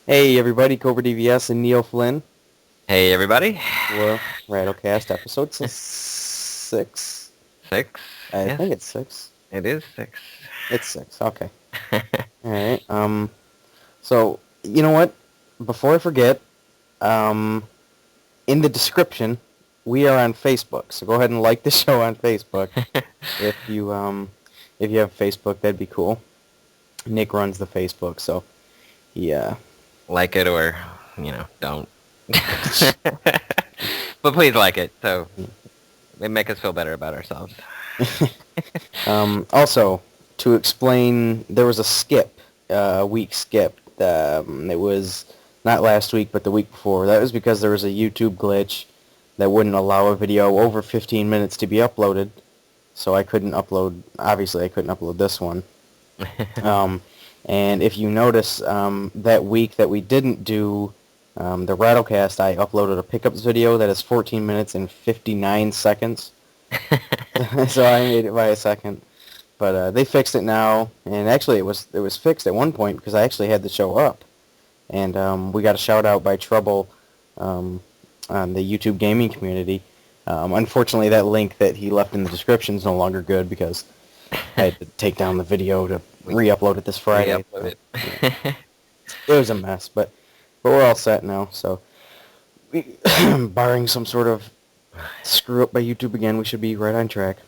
Hey everybody, cobradvs and Neo Flynn Hey everybody. for RattleCast episode 6. Six. I Yes, think it's 6. it is six. It's 6, okay. Alright, so, you know what? Before I forget, um, in the description, we are on Facebook, so go ahead and like the show on Facebook. If you, if you have Facebook, that'd be cool. Nick runs the Facebook, so yeah. Like it or, don't. But please like it, so it make us feel better about ourselves. Also, to explain, there was a skip, a week skip. It was not last week, but the week before. That was because there was a YouTube glitch that wouldn't allow a video over 15 minutes to be uploaded. So I couldn't upload, obviously I couldn't upload this one. And if you notice, that week that we didn't do the RattleCast, I uploaded a pickups video that is 14 minutes and 59 seconds. So I made it by a second. But they fixed it now, and actually it was fixed at one point because I actually had the show up. And we got a shout-out by Trouble on the YouTube gaming community. Unfortunately, that link that he left in the description is no longer good because I had to take down the video to re-upload it this Friday. Re-upload it. Yeah. It was a mess, but we're all set now. So, barring some sort of screw-up by YouTube again, we should be right on track.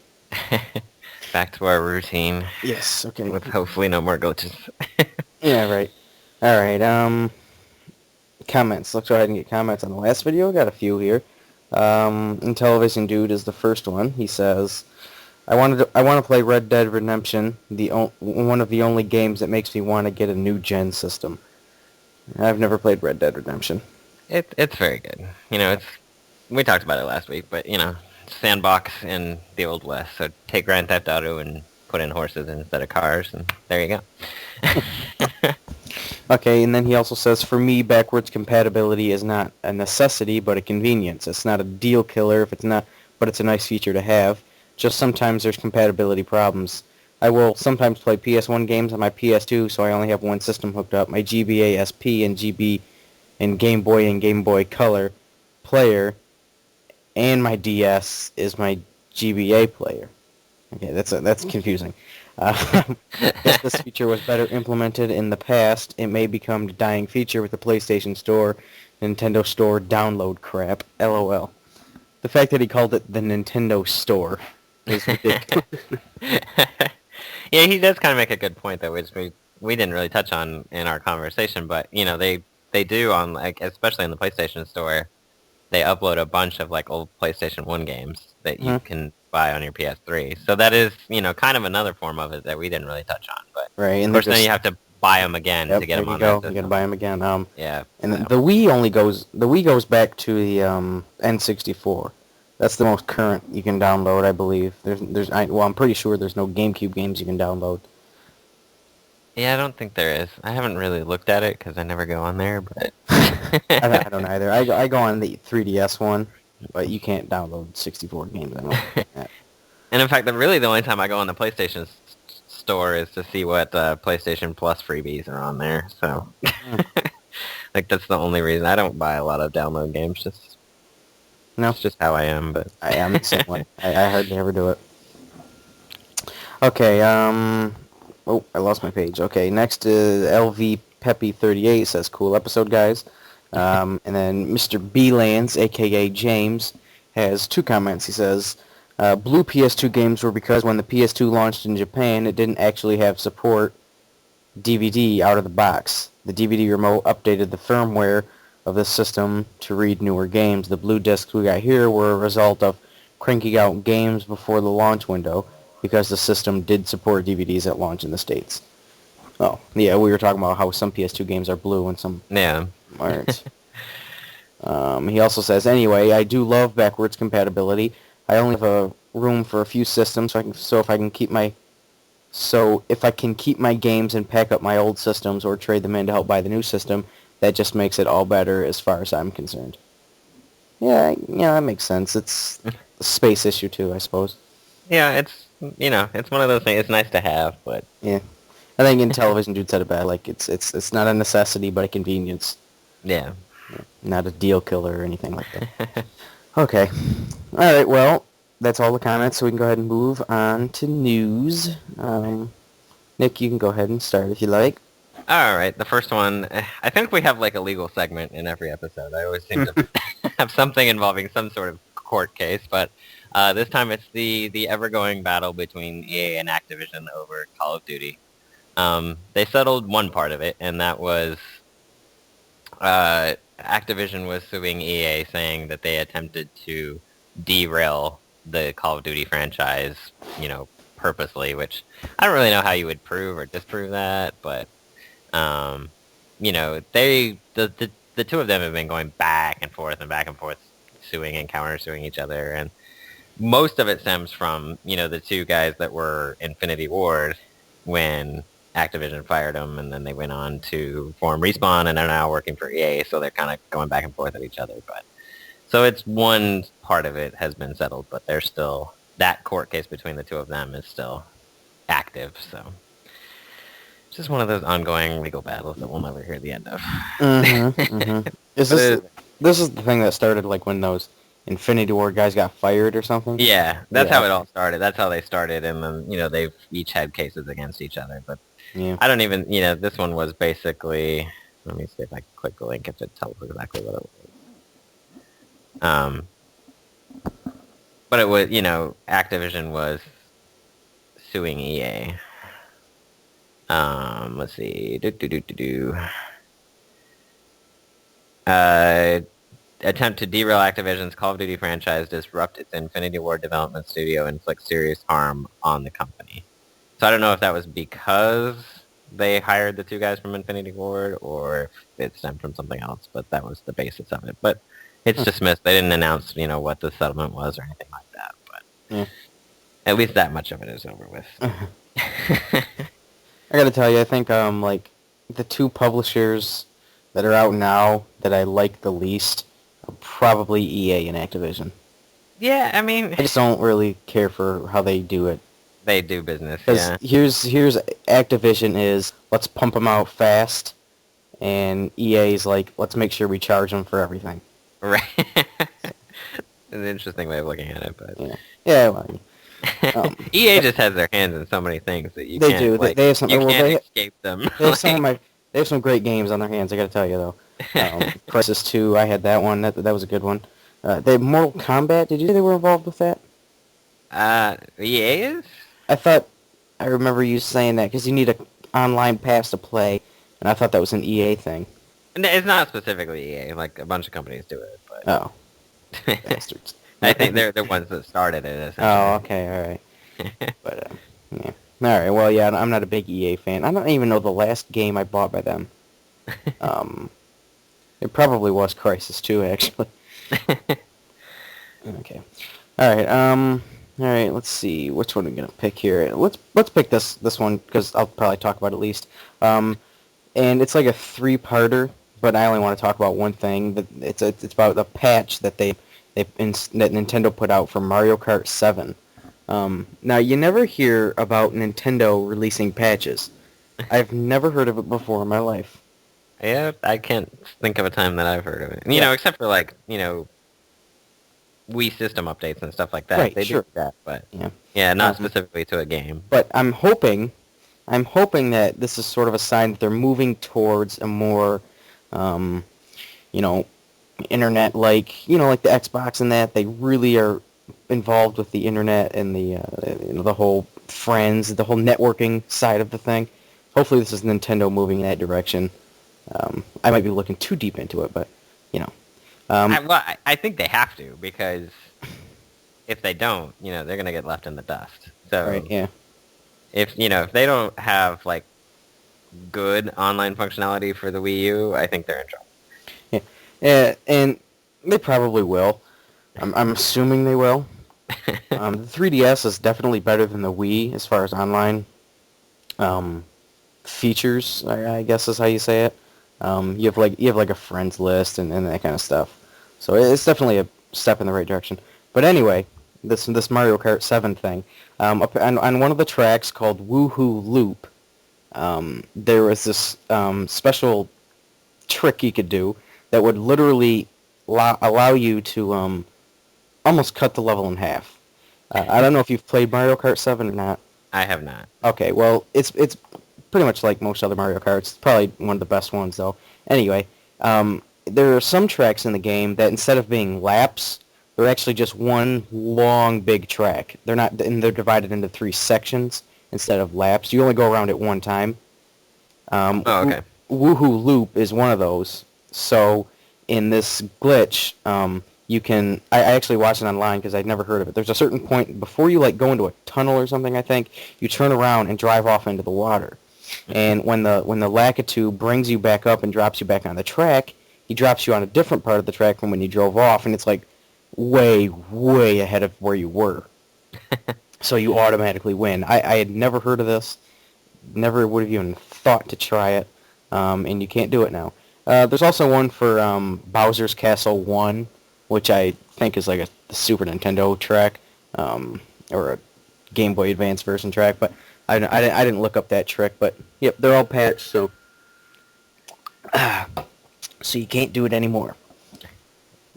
Back to our routine. Yes, okay. With hopefully no more glitches. Yeah, right. Alright, comments. Let's go ahead and get comments on the last video. Got a few here. Intellivision Dude is the first one. He says, I want to play Red Dead Redemption, one of the only games that makes me want to get a new gen system. I've never played Red Dead Redemption. It's very good. We talked about it last week, but sandbox in the Old West. So take Grand Theft Auto and put in horses instead of cars, and there you go. Okay, and then he also says, for me, backwards compatibility is not a necessity, but a convenience. It's not a deal killer if it's not, but it's a nice feature to have. Just sometimes there's compatibility problems. I will sometimes play PS1 games on my PS2, so I only have one system hooked up. My GBA SP and GB and Game Boy Color player, and my DS is my GBA player. Okay, that's confusing. If this feature was better implemented in the past, it may become a dying feature with the PlayStation Store, Nintendo Store download crap. LOL. The fact that he called it the Nintendo Store is ridiculous. Yeah, he does kind of make a good point that we didn't really touch on in our conversation, but they do on especially in the PlayStation Store, they upload a bunch of old PlayStation 1 games that you can buy on your PS3. So that is, kind of another form of it that we didn't really touch on. But right, and of course, then you have to buy them again to get them on that system. You gotta buy them again. Yeah. And the Wii goes back to the N64. That's the most current you can download, I believe. I'm pretty sure there's no GameCube games you can download. Yeah, I don't think there is. I haven't really looked at it because I never go on there, but I don't either. I go on the 3DS one, but you can't download 64 games. I don't. And in fact, really the only time I go on the PlayStation Store is to see what PlayStation Plus freebies are on there. So, that's the only reason. I don't buy a lot of download games. No, it's just how I am. But I am the same way. I hardly ever do it. Okay. Oh, I lost my page. Okay, next is LV Peppy 38 says, "Cool episode, guys." And then Mr. B-Lands, a.k.a. James, has 2 comments. He says, blue PS2 games were because when the PS2 launched in Japan, it didn't actually have support DVD out of the box. The DVD remote updated the firmware of the system to read newer games. The blue discs we got here were a result of cranking out games before the launch window because the system did support DVDs at launch in the States. Oh, yeah, we were talking about how some PS2 games are blue and some aren't. He also says, anyway, I do love backwards compatibility. I only have a room for a few systems, so if I can keep my games and pack up my old systems or trade them in to help buy the new system, that just makes it all better as far as I'm concerned. Yeah, that makes sense. It's a space issue too, I suppose. Yeah, it's one of those things. It's nice to have, but yeah. I think in television, dude said it bad. Like it's not a necessity, but a convenience. Yeah. Not a deal killer or anything like that. Okay. All right. Well, that's all the comments, so we can go ahead and move on to news. Nick, you can go ahead and start if you like. All right, the first one. I think we have like a legal segment in every episode. I always seem to have something involving some sort of court case, but this time it's the ever-going battle between EA and Activision over Call of Duty. They settled one part of it, and that was Activision was suing EA, saying that they attempted to derail the Call of Duty franchise, purposely, which I don't really know how you would prove or disprove that, but the two of them have been going back and forth, suing and counter-suing each other, and most of it stems from, the two guys that were Infinity Ward when Activision fired them, and then they went on to form Respawn, and they're now working for EA, so they're kind of going back and forth at each other, but so it's one part of it has been settled, but there's still, that court case between the two of them is still active, so it's just one of those ongoing legal battles that we'll never hear the end of. This is the thing that started like when those Infinity Ward guys got fired or something? Yeah, that's how it all started. That's how they started, and then, they've each had cases against each other, but I don't even, this one was basically, let me see if I can click the link if it tells exactly what it was. But it was, Activision was suing EA. Let's see. Attempt to derail Activision's Call of Duty franchise, disrupt its Infinity Ward development studio, and inflict serious harm on the company. So I don't know if that was because they hired the two guys from Infinity Ward, or if it stemmed from something else, but that was the basis of it. But it's dismissed. They didn't announce, what the settlement was or anything like that. But at least that much of it is over with. I gotta tell you, I think like the two publishers that are out now that I like the least are probably EA and Activision. Yeah, I mean, I just don't really care for how they do it. They do business. Yeah. Here's Activision is let's pump them out fast, and EA is like let's make sure we charge them for everything. Right. It's an interesting way of looking at it, but well, EA just has their hands in so many things that you they can't. Do. Like, they have some. You can't escape them. They have some great games on their hands. I got to tell you though. Crisis 2, I had that one. That was a good one. They Mortal Kombat. Did you say they were involved with that? EA is. I remember you saying that because you need an online pass to play, and I thought that was an EA thing. It's not specifically EA. Like a bunch of companies do it, but oh, bastards. I think they're the ones that started it. Oh, okay, all right. But yeah, all right. Well, yeah, I'm not a big EA fan. I don't even know the last game I bought by them. It probably was Crisis 2, actually. Okay. All right. All right. Let's see. Which one are we gonna pick here? Let's pick this one because I'll probably talk about it at least. And it's like a three-parter, but I only want to talk about one thing. That it's about the patch that that Nintendo put out for Mario Kart 7. Now you never hear about Nintendo releasing patches. I've never heard of it before in my life. Yeah, I can't think of a time that I've heard of it. You know, except for like, Wii system updates and stuff like that. Right, they sure. do that, but not specifically to a game. But I'm hoping that this is sort of a sign that they're moving towards a more, internet like the Xbox and that they really are involved with the internet and the whole friends, the whole networking side of the thing. Hopefully, this is Nintendo moving in that direction. I might be looking too deep into it, but I think they have to, because if they don't, they're gonna get left in the dust. So right, yeah. If they don't have like good online functionality for the Wii U, I think they're in trouble. Yeah, and they probably will. I'm assuming they will. The 3DS is definitely better than the Wii as far as online features, I guess is how you say it. You have like a friends list and that kind of stuff. So it's definitely a step in the right direction. But anyway, this Mario Kart 7 thing, on one of the tracks called Woohoo Loop, there was this special trick you could do that would literally allow you to almost cut the level in half. I don't know if you've played Mario Kart 7 or not. I have not. Okay, well, it's pretty much like most other Mario Karts. It's probably one of the best ones, though. Anyway, there are some tracks in the game that instead of being laps, they're actually just one long big track. They're not, and they're divided into 3 sections instead of laps. You only go around it one time. Oh, okay. Woohoo Loop is one of those. So in this glitch, you can. I actually watched it online because I'd never heard of it. There's a certain point before you like go into a tunnel or something. I think you turn around and drive off into the water. And when the Lakitu brings you back up and drops you back on the track, he drops you on a different part of the track from when you drove off, and it's like way ahead of where you were. So you automatically win. I had never heard of this. Never would have even thought to try it, and you can't do it now. There's also one for Bowser's Castle 1, which I think is like a Super Nintendo track, or a Game Boy Advance version track, but I didn't look up that trick, but yep, they're all patched, so you can't do it anymore.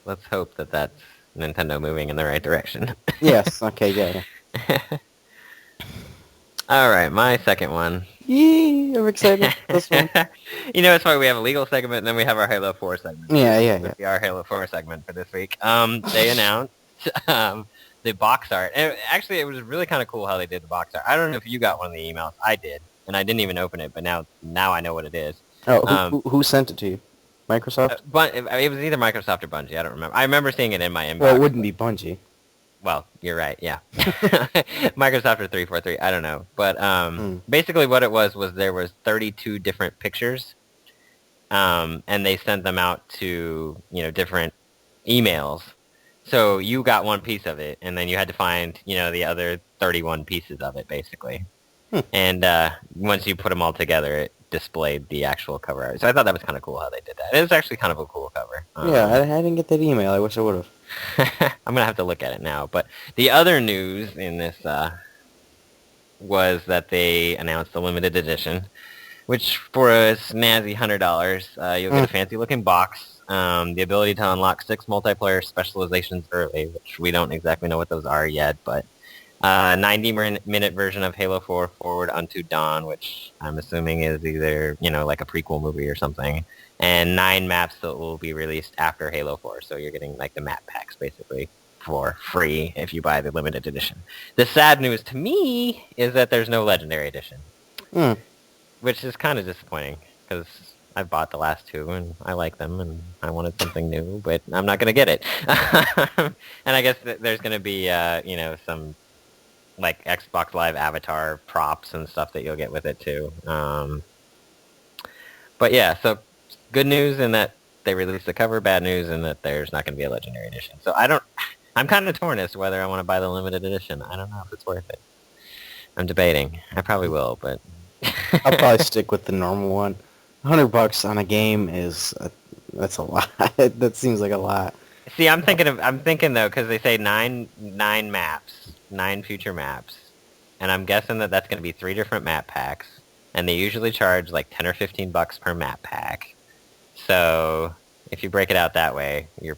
Let's hope that that's Nintendo moving in the right direction. Yes, okay, yeah. Alright, my second one. Yee, I'm excited for this one. It's why we have a legal segment, and then we have our Halo 4 segment. Yeah. This will be our Halo 4 segment for this week. They announced the box art. And actually, it was really kind of cool how they did the box art. I don't know if you got one of the emails. I did, and I didn't even open it, but now I know what it is. Oh, who sent it to you? Microsoft? But it was either Microsoft or Bungie. I don't remember. I remember seeing it in my inbox. Well, it wouldn't be Bungie. Well, you're right, yeah. Microsoft or 343, I don't know. But basically what it was there was 32 different pictures, and they sent them out to, different emails. So you got one piece of it, and then you had to find, the other 31 pieces of it, basically. And once you put them all together, it displayed the actual cover art. So I thought that was kind of cool how they did that. It was actually kind of a cool cover. Yeah, I didn't get that email. I wish I would have. I'm going to have to look at it now. But the other news in this was that they announced the limited edition, which for a snazzy $100, you'll get a fancy-looking box, the ability to unlock 6 multiplayer specializations early, which we don't exactly know what those are yet, but a 90-minute version of Halo 4 Forward Unto Dawn, which I'm assuming is either, like a prequel movie or something, and 9 maps that will be released after Halo 4. So you're getting like the map packs basically for free if you buy the limited edition. The sad news to me is that there's no Legendary Edition, which is kind of disappointing because I've bought the last 2 and I like them and I wanted something new, but I'm not going to get it. And I guess there's going to be, some like Xbox Live avatar props and stuff that you'll get with it too. But yeah, so good news in that they released the cover, bad news in that there's not going to be a Legendary Edition. So I'm kind of torn as to whether I want to buy the limited edition. I don't know if it's worth it. I'm debating. I probably will, but I'll probably stick with the normal one. $100 on a game that's a lot. That seems like a lot. See, I'm thinking though, because they say nine maps, 9 future maps, and I'm guessing that that's going to be 3 different map packs, and they usually charge like $10 or $15 per map pack. So if you break it out that way, you're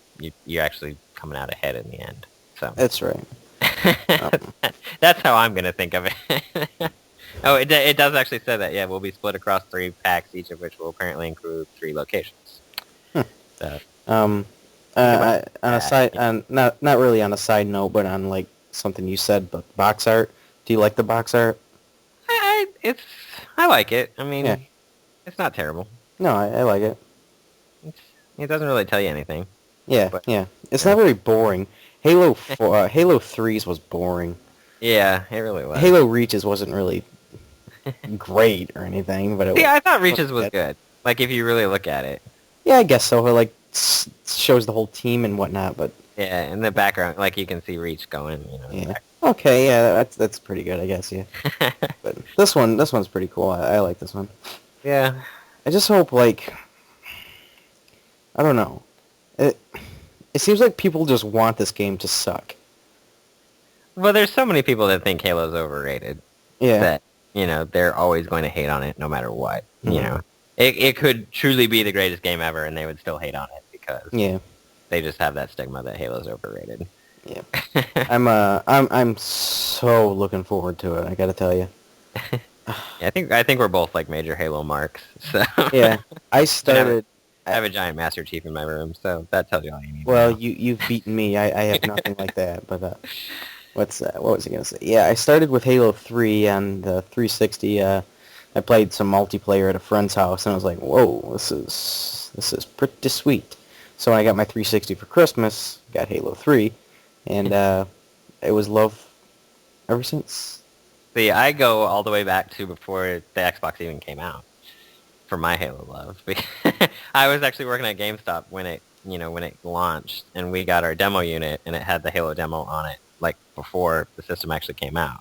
actually coming out ahead in the end. So That's right. That's how I'm going to think of it. Oh, it does actually say that. Yeah, we'll be split across 3 packs, each of which will apparently include 3 locations. So, on a side, not really on a side note, but on like something you said, but box art. Do you like the box art? I like it. I mean, Yeah. It's not terrible. No, I like it. It doesn't really tell you anything. Yeah, But- yeah. It's not very boring. Halo 3's was boring. Yeah, it really was. Halo Reaches wasn't really great or anything, but it Yeah, was, I thought Reaches was good. Like, if you really look at it. yeah, I guess so. It like shows the whole team and whatnot, but Yeah, in the background, like, you can see Reach going, in the yeah. back. Okay, yeah, that's pretty good, I guess. Yeah, but this one's pretty cool. I like this one. Yeah. I just hope, like, I don't know. It seems like people just want this game to suck. Well, there's so many people that think Halo's overrated. Yeah. That they're always going to hate on it no matter what. Mhm. It could truly be the greatest game ever, and they would still hate on it because Yeah. they just have that stigma that Halo's overrated. Yeah. I'm so looking forward to it. I gotta tell you. Yeah, I think we're both like major Halo marks. So Yeah, I I started. have a giant Master Chief in my room, so that tells you all you need to Well, know. you've beaten me. I have nothing like that. But what was I gonna say? Yeah, I started with Halo 3 on the 360. I played some multiplayer at a friend's house, and I was like, whoa, this is pretty sweet. So when I got my 360 for Christmas, got Halo 3, and it was love ever since. See, I go all the way back to before the Xbox even came out for my Halo love. I was actually working at GameStop when it launched, and we got our demo unit, and it had the Halo demo on it, like before the system actually came out.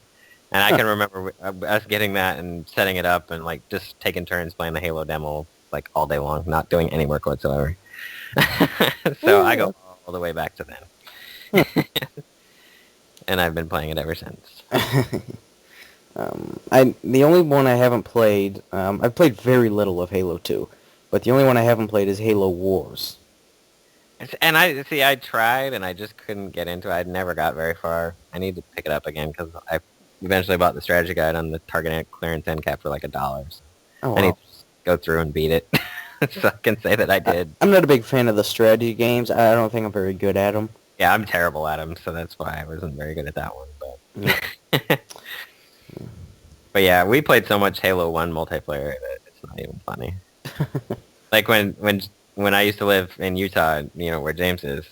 And I can remember us getting that and setting it up and like just taking turns playing the Halo demo like all day long, not doing any work whatsoever. So I go all the way back to then. And I've been playing it ever since. The only one I haven't played, I've played very little of Halo 2, but the only one I haven't played is Halo Wars. And I tried and I just couldn't get into it. I never got very far. I need to pick it up again because I eventually bought the strategy guide on the Target clearance end cap for like $1. So Oh, I need wow. to just go through and beat it, so I can say that I did. I'm not a big fan of the strategy games. I don't think I'm very good at them. Yeah, I'm terrible at them, so that's why I wasn't very good at that one. Yeah. But yeah, we played so much Halo 1 multiplayer that it's not even funny. Like when I used to live in Utah, where James is,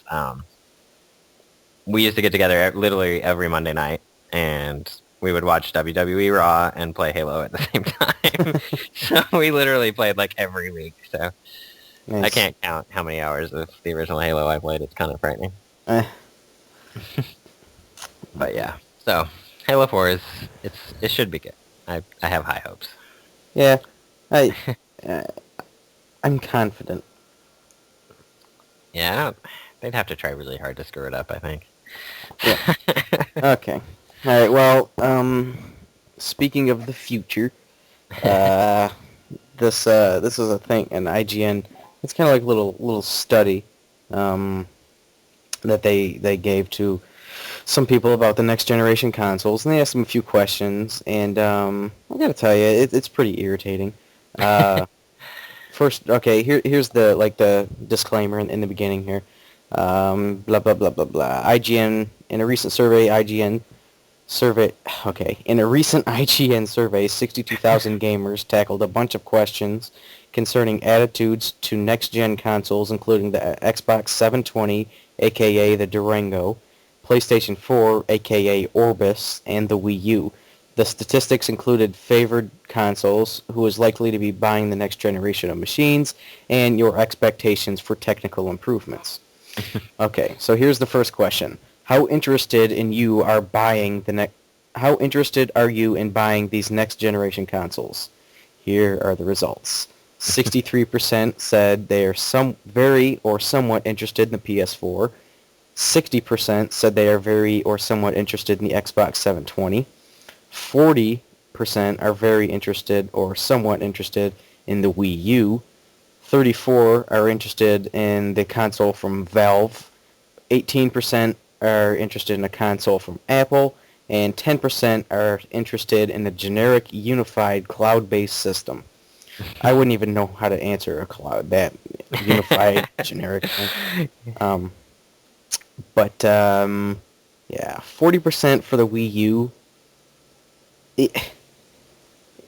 we used to get together literally every Monday night, and we would watch WWE Raw and play Halo at the same time. So we literally played like every week. So Nice. I can't count how many hours of the original Halo I played. It's kind of frightening. Eh, But yeah, so Halo 4 it should be good. I have high hopes. yeah, I, uh, I'm confident. Yeah, they'd have to try really hard to screw it up, I think. Yeah. Okay. All right. Well, speaking of the future, this is a thing, an IGN. It's kind of like a little study, that they gave to some people about the next generation consoles, and they asked them a few questions, and I gotta tell you, it's pretty irritating. First, okay, here's the disclaimer in the beginning here. Blah blah blah blah blah. IGN in a recent survey, in a recent IGN survey, 62,000 gamers tackled a bunch of questions concerning attitudes to next-gen consoles, including the Xbox 720, aka the Durango, PlayStation 4, aka Orbis, and the Wii U. The statistics included favored consoles, who is likely to be buying the next generation of machines, and your expectations for technical improvements. Okay, so here's the first question. How interested are you in buying these next generation consoles? Here are the results. 63% said they are very or somewhat interested in the PS4. 60% said they are very or somewhat interested in the Xbox 720. 40% are very interested or somewhat interested in the Wii U. 34 are interested in the console from Valve. 18% are interested in a console from Apple, and 10% are interested in a generic unified cloud-based system. I wouldn't even know how to answer that unified generic thing. Yeah, 40% for the Wii U.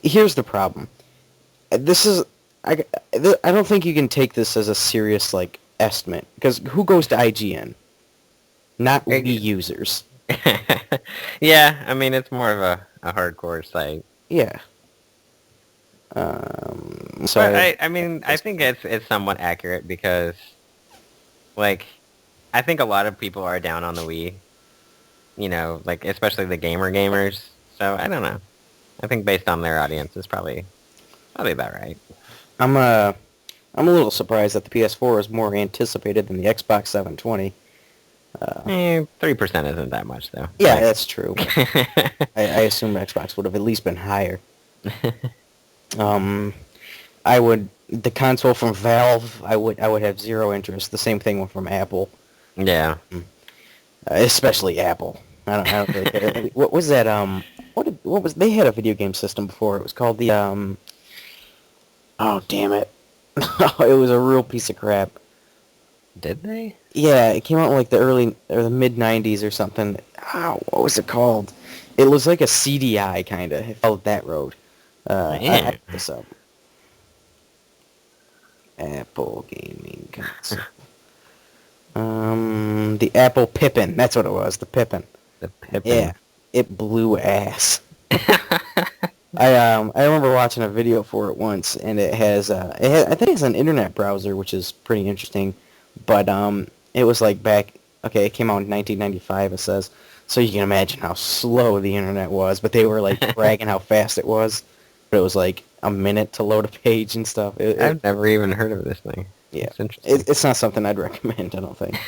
Here's the problem. I don't think you can take this as a serious estimate, because who goes to IGN? Not Wii users. Yeah, I mean, it's more of a hardcore site. Yeah. So But I think it's somewhat accurate because, I think a lot of people are down on the Wii. Especially the gamers. So I don't know. I think based on their audience, it's probably about right. I'm a little surprised that the PS4 is more anticipated than the Xbox 720. 3% isn't that much, though. Yeah, that's true. I assume Xbox would have at least been higher. The console from Valve, I would have zero interest. The same thing from Apple, Yeah. especially Apple. I don't really care. What was that? What was they had a video game system before? It was called the Oh damn it! It was a real piece of crap. Did they? Yeah, it came out in like the early or the mid '90s or something. Oh, what was it called? It was like a CDI kind of. It followed that road. I looked this up. Apple gaming console. The Apple Pippin. That's what it was. The Pippin. The Pippin. Yeah, it blew ass. I remember watching a video for it once, and it has I think it's an internet browser, which is pretty interesting, but it was like back. Okay, it came out in 1995. It says, so you can imagine how slow the internet was, but they were like bragging how fast it was. But it was like a minute to load a page and stuff. I've never even heard of this thing. Yeah, it's interesting. It's not something I'd recommend. I don't think.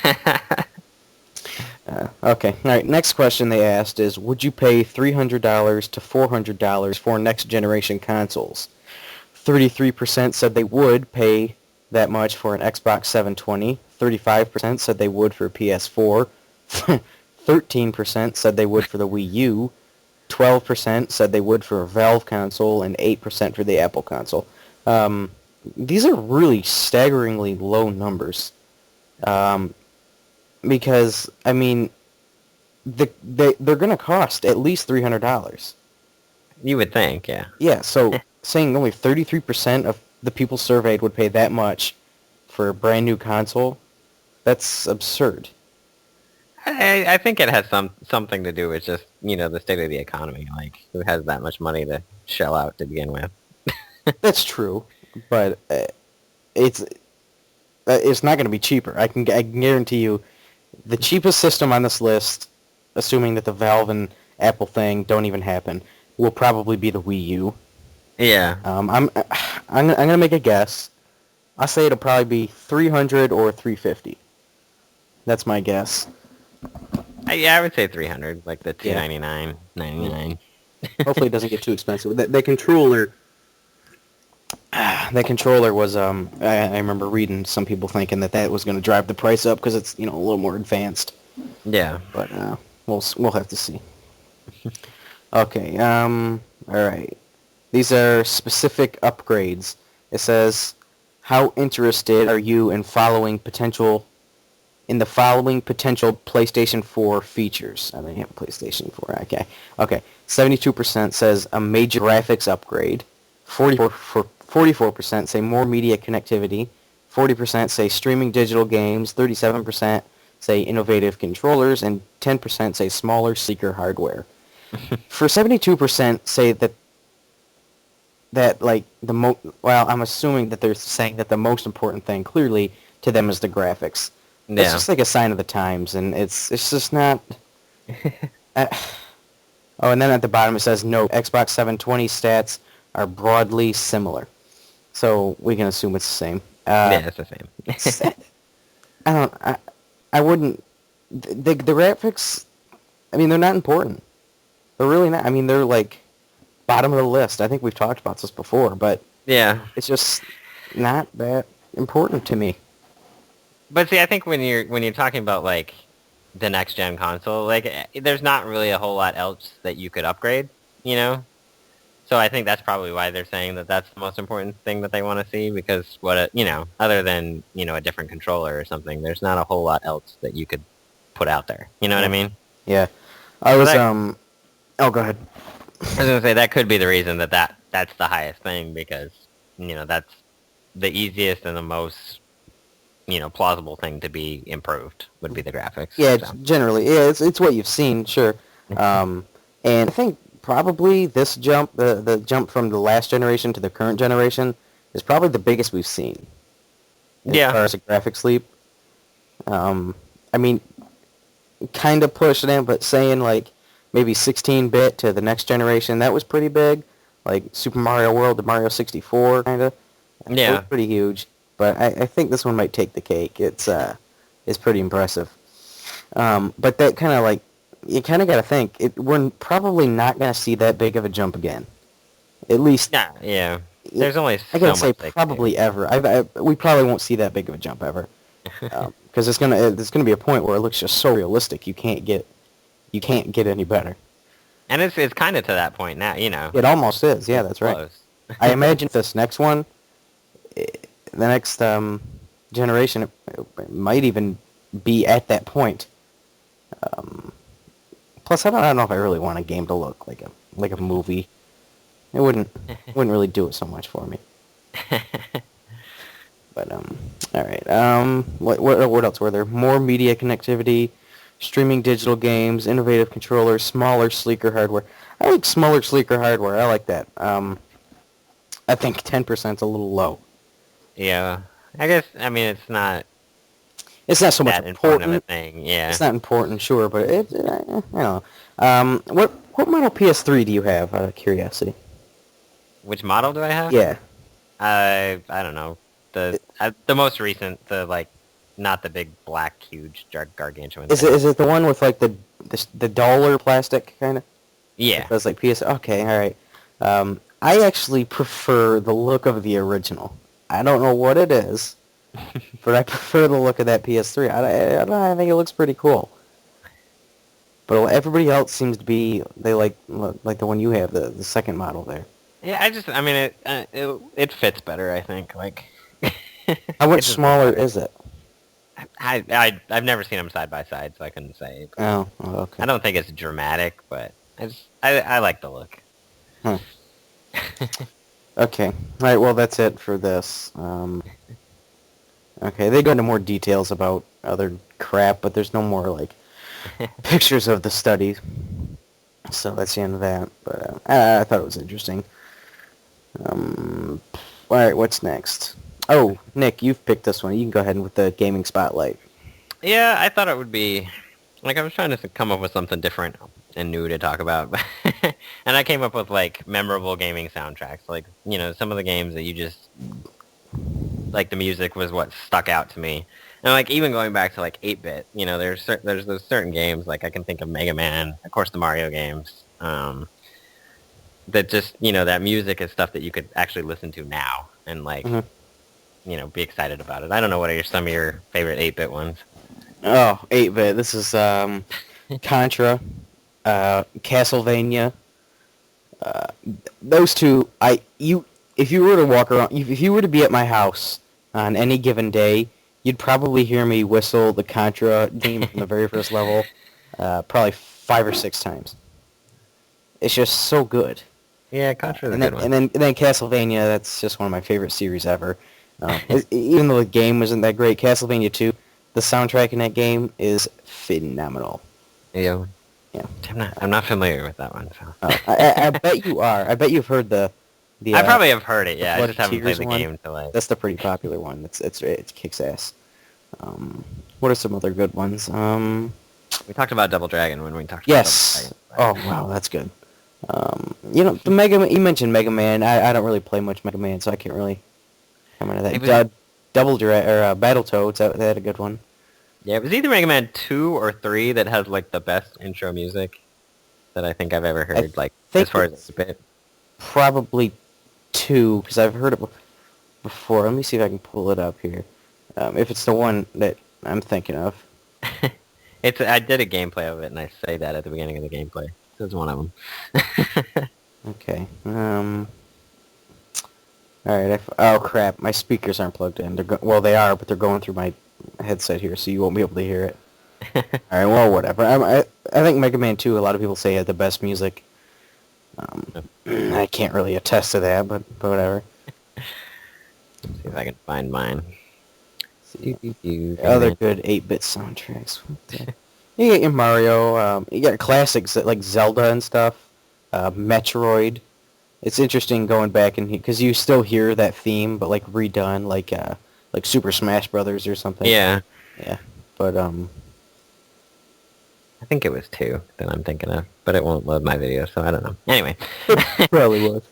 Okay, all right. Next question they asked is, would you pay $300 to $400 for next generation consoles? 33% said they would pay that much for an Xbox 720. 35% said they would for a PS4. 13% said they would for the Wii U. 12% said they would for a Valve console, and 8% for the Apple console. These are really staggeringly low numbers. Because, I mean, they're going to cost at least $300. You would think, yeah. Yeah, so saying only 33% of the people surveyed would pay that much for a brand new console, that's absurd. I think it has something to do with just, the state of the economy. Like, who has that much money to shell out to begin with? That's true, but it's not going to be cheaper. I can guarantee you the cheapest system on this list, assuming that the Valve and Apple thing don't even happen, will probably be the Wii U. Yeah. I'm gonna make a guess. I'll say it'll probably be $300 or $350. That's my guess. I would say 300, like the $299.99. Hopefully it doesn't get too expensive. The controller. That controller was I remember reading some people thinking that was going to drive the price up because it's a little more advanced. Yeah. But we'll have to see. Okay. All right. These are specific upgrades. It says, how interested are you in the following potential PlayStation 4 features? I don't have a PlayStation 4. Okay. 72% says a major graphics upgrade. 44% say more media connectivity. 40% say streaming digital games. 37% say innovative controllers, and 10% say smaller, sleeker hardware. For 72% say that like I'm assuming that they're saying that the most important thing clearly to them is the graphics. Yeah. It's just like a sign of the times, and it's just not. Oh, and then at the bottom it says, no, Xbox 720 stats are broadly similar. So we can assume it's the same. Yeah, it's the same. I wouldn't. The graphics, I mean, they're not important. They're really not. I mean, they're like bottom of the list. I think we've talked about this before, but yeah, it's just not that important to me. But see, I think when you're talking about like the next gen console, like there's not really a whole lot else that you could upgrade, So I think that's probably why they're saying that that's the most important thing that they want to see, because other than a different controller or something, there's not a whole lot else that you could put out there. You know what I mean? Yeah. Oh, go ahead. I was gonna say that could be the reason that's the highest thing, because that's the easiest and the most plausible thing to be improved would be the graphics. Yeah, so. generally, yeah, it's what you've seen, sure. And I think probably this jump, the jump from the last generation to the current generation, is probably the biggest we've seen. As far as a graphics leap. I mean, kind of pushing it, but saying like maybe 16-bit to the next generation, that was pretty big. Like Super Mario World to Mario 64, kind of. Yeah. It was pretty huge. But I think this one might take the cake. It's pretty impressive. But that kind of like, you kind of got to think, we're probably not going to see that big of a jump again. At least, Yeah, yeah. There's only I so gotta much say they can probably ever. We probably won't see that big of a jump ever, do. because there's gonna be a point where it looks just so realistic you can't get any better. And it's kind of to that point now, you know. It almost is. Yeah, It's that's right. close. I imagine this next one, the next generation, it might even be at that point. Um, Plus, I don't know if I really want a game to look like a movie. It wouldn't really do it so much for me. But all right. What else were there? More media connectivity, streaming digital games, innovative controllers, smaller, sleeker hardware. I like smaller, sleeker hardware. I like that. I think 10% is a little low. Yeah. I guess, I mean, It's not so much that important of a important. thing, yeah. It's not important, sure, but I don't know. What model PS3 do you have? Out of curiosity. Which model do I have? Yeah. I don't know. The most recent, not the big black, huge, gargantuan Is thing. it the one with like the dollar plastic kind of? Yeah. That's like PS. Okay, all right. I actually prefer the look of the original. I don't know what it is, but I prefer the look of that PS3. I don't know, I think it looks pretty cool. But everybody else seems to be they like the one you have, the second model there. Yeah, I mean, it fits better, I think. Like, How much it's just- smaller is it? I've never seen them side by side, so I couldn't say. Oh, okay. I don't think it's dramatic, but I like the look. Huh. Okay. All right. Well, that's it for this. Okay, they go into more details about other crap, but there's no more like pictures of the study. So that's the end of that. But I thought it was interesting. All right, what's next? Oh, Nick, you've picked this one. You can go ahead with the gaming spotlight. Yeah, I thought it would be like I was trying to come up with something different and new to talk about, and I came up with like memorable gaming soundtracks. Like, you know, some of the games that you just like the music was what stuck out to me. And like even going back to like 8-bit, you know, there's those certain games like I can think of Mega Man, of course the Mario games, that just, you know, that music is stuff that you could actually listen to now and like you know, be excited about it. I don't know what are some of your favorite 8-bit ones. Oh, 8-bit. This is Contra, Castlevania. Those two, if you were to walk around, if you were to be at my house on any given day, you'd probably hear me whistle the Contra theme from the very first level, probably 5 or 6 times. It's just so good. Yeah, Contra's a And good then, one. and then Castlevania, that's just one of my favorite series ever. Even though the game wasn't that great, Castlevania 2, the soundtrack in that game is phenomenal. Yeah. Yeah. I'm not familiar with that one. So. I bet you are. I bet you've heard the I probably have heard it. Yeah, I Blood just haven't played Tears the one. game to like. That's the pretty popular one. It kicks ass. What are some other good ones? We talked about Double Dragon when we talked Yes. about Double Oh wow, that's good. You know, the Mega Man, you mentioned Mega Man. I don't really play much Mega Man, so I can't really come into that. It was- Double Dragon or Battletoads, that had a good one. Yeah, it was either Mega Man 2 or 3 that has like the best intro music that I think I've ever heard. Like think as far it's- as a bit. Probably 2, because I've heard it before. Let me see if I can pull it up here. If it's the one that I'm thinking of. I did a gameplay of it, and I say that at the beginning of the gameplay. This is one of them. Okay. All right. Oh crap! My speakers aren't plugged in. Well, they are, but they're going through my headset here, so you won't be able to hear it. All right. Well, whatever. I think Mega Man 2. A lot of people say had the best music. I can't really attest to that, but whatever. Let's see if I can find mine. Other good 8-bit soundtracks. You get your Mario. You got classics like Zelda and stuff. Metroid. It's interesting going back and because you still hear that theme, but like redone, like Super Smash Brothers or something. Yeah, Yeah. But I think it was 2 that I'm thinking of, but it won't load my video, so I don't know. Anyway. probably was.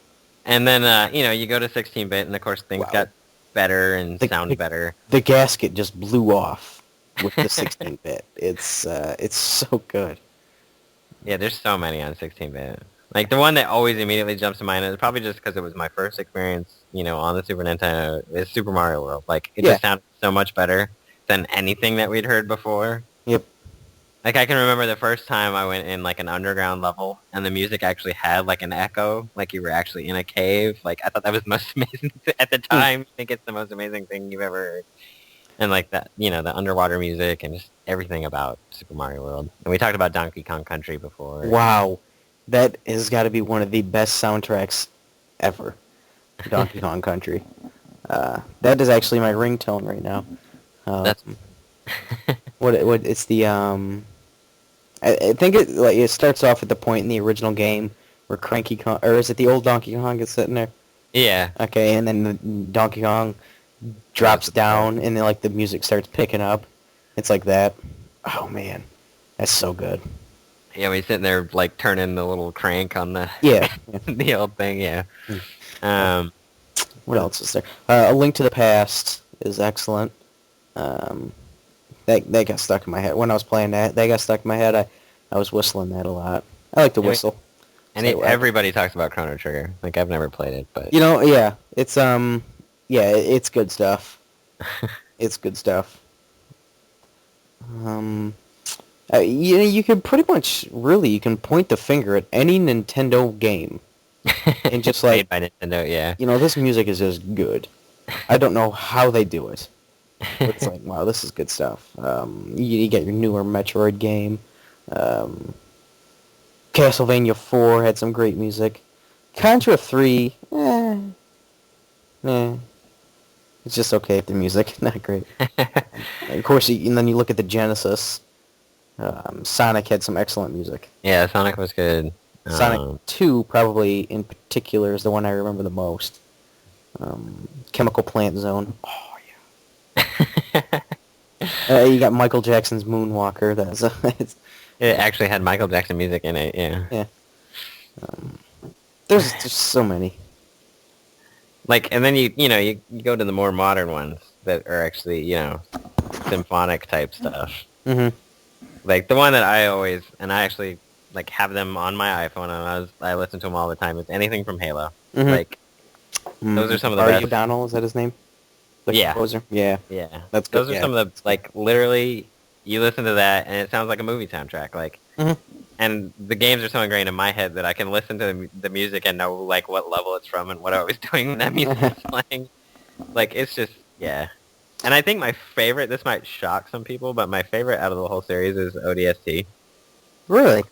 And then, you know, you go to 16-bit, and of course things Wow. got better and The- sound better. The gasket just blew off with the 16-bit. It's so good. Yeah, there's so many on 16-bit. Like, the one that always immediately jumps to mind, and it's probably just because it was my first experience, on the Super Nintendo, is Super Mario World. Like, it Yeah. just sounded so much better than anything that we'd heard before. Yep. Like, I can remember the first time I went in, like, an underground level, and the music actually had, like, an echo, like you were actually in a cave. Like, I thought that was the most amazing, at the time, I think it's the most amazing thing you've ever heard. And, like, that, the underwater music and just everything about Super Mario World. And we talked about Donkey Kong Country before. Wow. That has got to be one of the best soundtracks ever. Donkey Kong Country. That is actually my ringtone right now. That's... what it's the I think it starts off at the point in the original game where Cranky Kong, or is it the old Donkey Kong is sitting there? Yeah. Okay, and then the Donkey Kong drops down, and then like the music starts picking up. It's like that. Oh man, that's so good. Yeah, we sitting there like turning the little crank on the the old thing. Yeah. What else is there? A Link to the Past is excellent. That got stuck in my head when I was playing that. That got stuck in my head. I was whistling that a lot. I like to whistle. And everybody talks about Chrono Trigger. Like, I've never played it, but yeah, it's it's good stuff. It's good stuff. You can pretty much you can point the finger at any Nintendo game and just like made by Nintendo, yeah. This music is just good. I don't know how they do it. It's like, wow, this is good stuff. You get your newer Metroid game. Castlevania 4 had some great music. Contra 3, it's just okay with the music, not great. Of course, and then you look at the Genesis. Sonic had some excellent music. Yeah, Sonic was good. Sonic 2, probably in particular, is the one I remember the most. Chemical Plant Zone. Oh, yeah. You got Michael Jackson's Moonwalker. It actually had Michael Jackson music in it, yeah. Yeah. There's just so many. Like, and then you go to the more modern ones that are actually, symphonic type stuff. Mm-hmm. Like, the one that I actually, like, have them on my iPhone, and I listen to them all the time, is anything from Halo. Mm-hmm. Like, those are some of the Art best. O'Donnell, is that his name? The composer? Yeah. Yeah. That's good. Those are some of the, like, literally, you listen to that, and it sounds like a movie soundtrack. Like, and the games are so ingrained in my head that I can listen to the music and know, like, what level it's from and what I was doing when that music was playing. Like, it's just, yeah. And I think my favorite, this might shock some people, but my favorite out of the whole series is ODST. Really?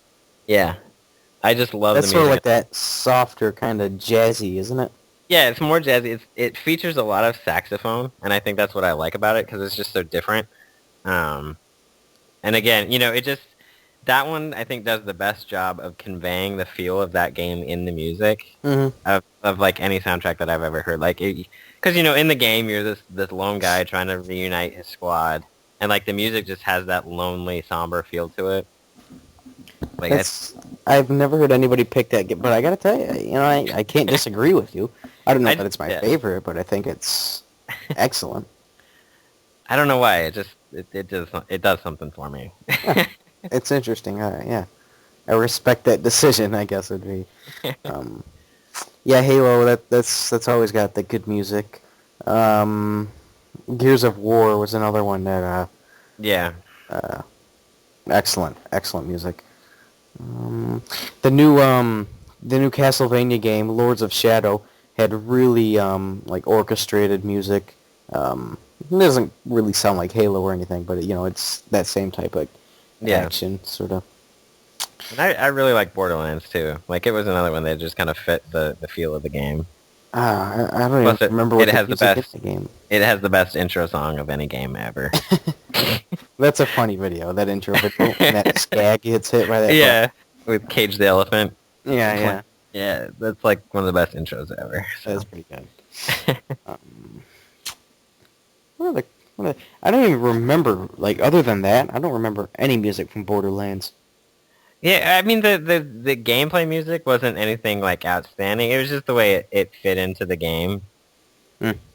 Yeah. I just love the music. That's sort of like that softer kind of jazzy, isn't it? Yeah, it's more jazzy. It features a lot of saxophone, and I think that's what I like about it, because it's just so different. And again, that one, I think, does the best job of conveying the feel of that game in the music of like, any soundtrack that I've ever heard. Like, because, in the game, you're this lone guy trying to reunite his squad, and, like, the music just has that lonely, somber feel to it. Like, I've never heard anybody pick that game, but I gotta tell you, I can't disagree with you. I don't know that it's my favorite, but I think it's excellent. I don't know why. It does something for me. Yeah, it's interesting. Yeah, I respect that decision, I guess would be. Yeah, Halo. That's always got the good music. Gears of War was another one that. Excellent music. The new Castlevania game, Lords of Shadow, had really like orchestrated music. It doesn't really sound like Halo or anything, but it's that same type of action sort of. And I really like Borderlands too. Like, it was another one that just kind of fit the feel of the game. I don't even remember what the music is in the game. It has the best intro song of any game ever. That's a funny video, that intro video, when that skag gets hit by that. Yeah, with Cage the Elephant. Yeah. Yeah, that's like one of the best intros ever. So. That's pretty good. I don't even remember, like, other than that, I don't remember any music from Borderlands. Yeah, I mean, the gameplay music wasn't anything, like, outstanding. It was just the way it fit into the game.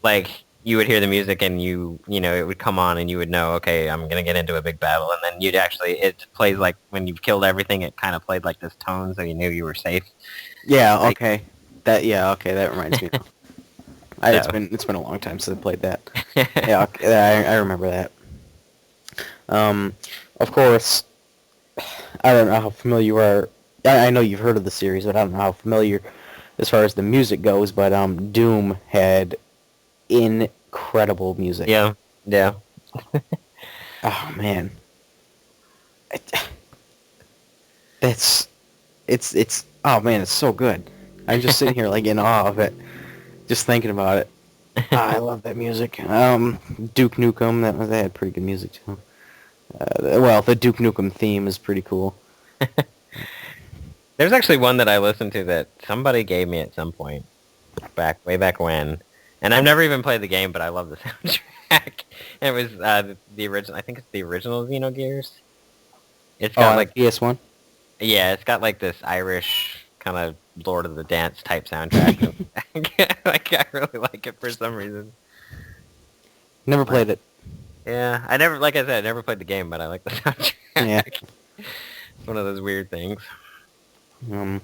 Like, you would hear the music and it would come on and you would know, okay, I'm gonna get into a big battle, and then it plays like when you've killed everything, it kind of played like this tone, so you knew you were safe. Yeah. Like, Okay. Okay. That reminds me. so. It's been a long time since I played that. Yeah. Okay, I remember that. Of course, I don't know how familiar you are. I know you've heard of the series, but I don't know how familiar as far as the music goes. But Doom had incredible music. Yeah, yeah. Oh man, It- that's it's oh man, it's so good. I'm just sitting here like in awe of it, just thinking about it. Ah, I love that music. Duke Nukem, that had pretty good music too. Well, the Duke Nukem theme is pretty cool. There's actually one that I listened to that somebody gave me at some point, way back when, and I've never even played the game, but I love the soundtrack. And it was the original. I think it's the original Xenogears. It's got like PS1. yeah, it's got like this Irish kind of Lord of the Dance type soundtrack. Like I really like it for some reason. Never played it. Yeah, like I said, I never played the game, but I like the soundtrack. Yeah. It's one of those weird things. Um,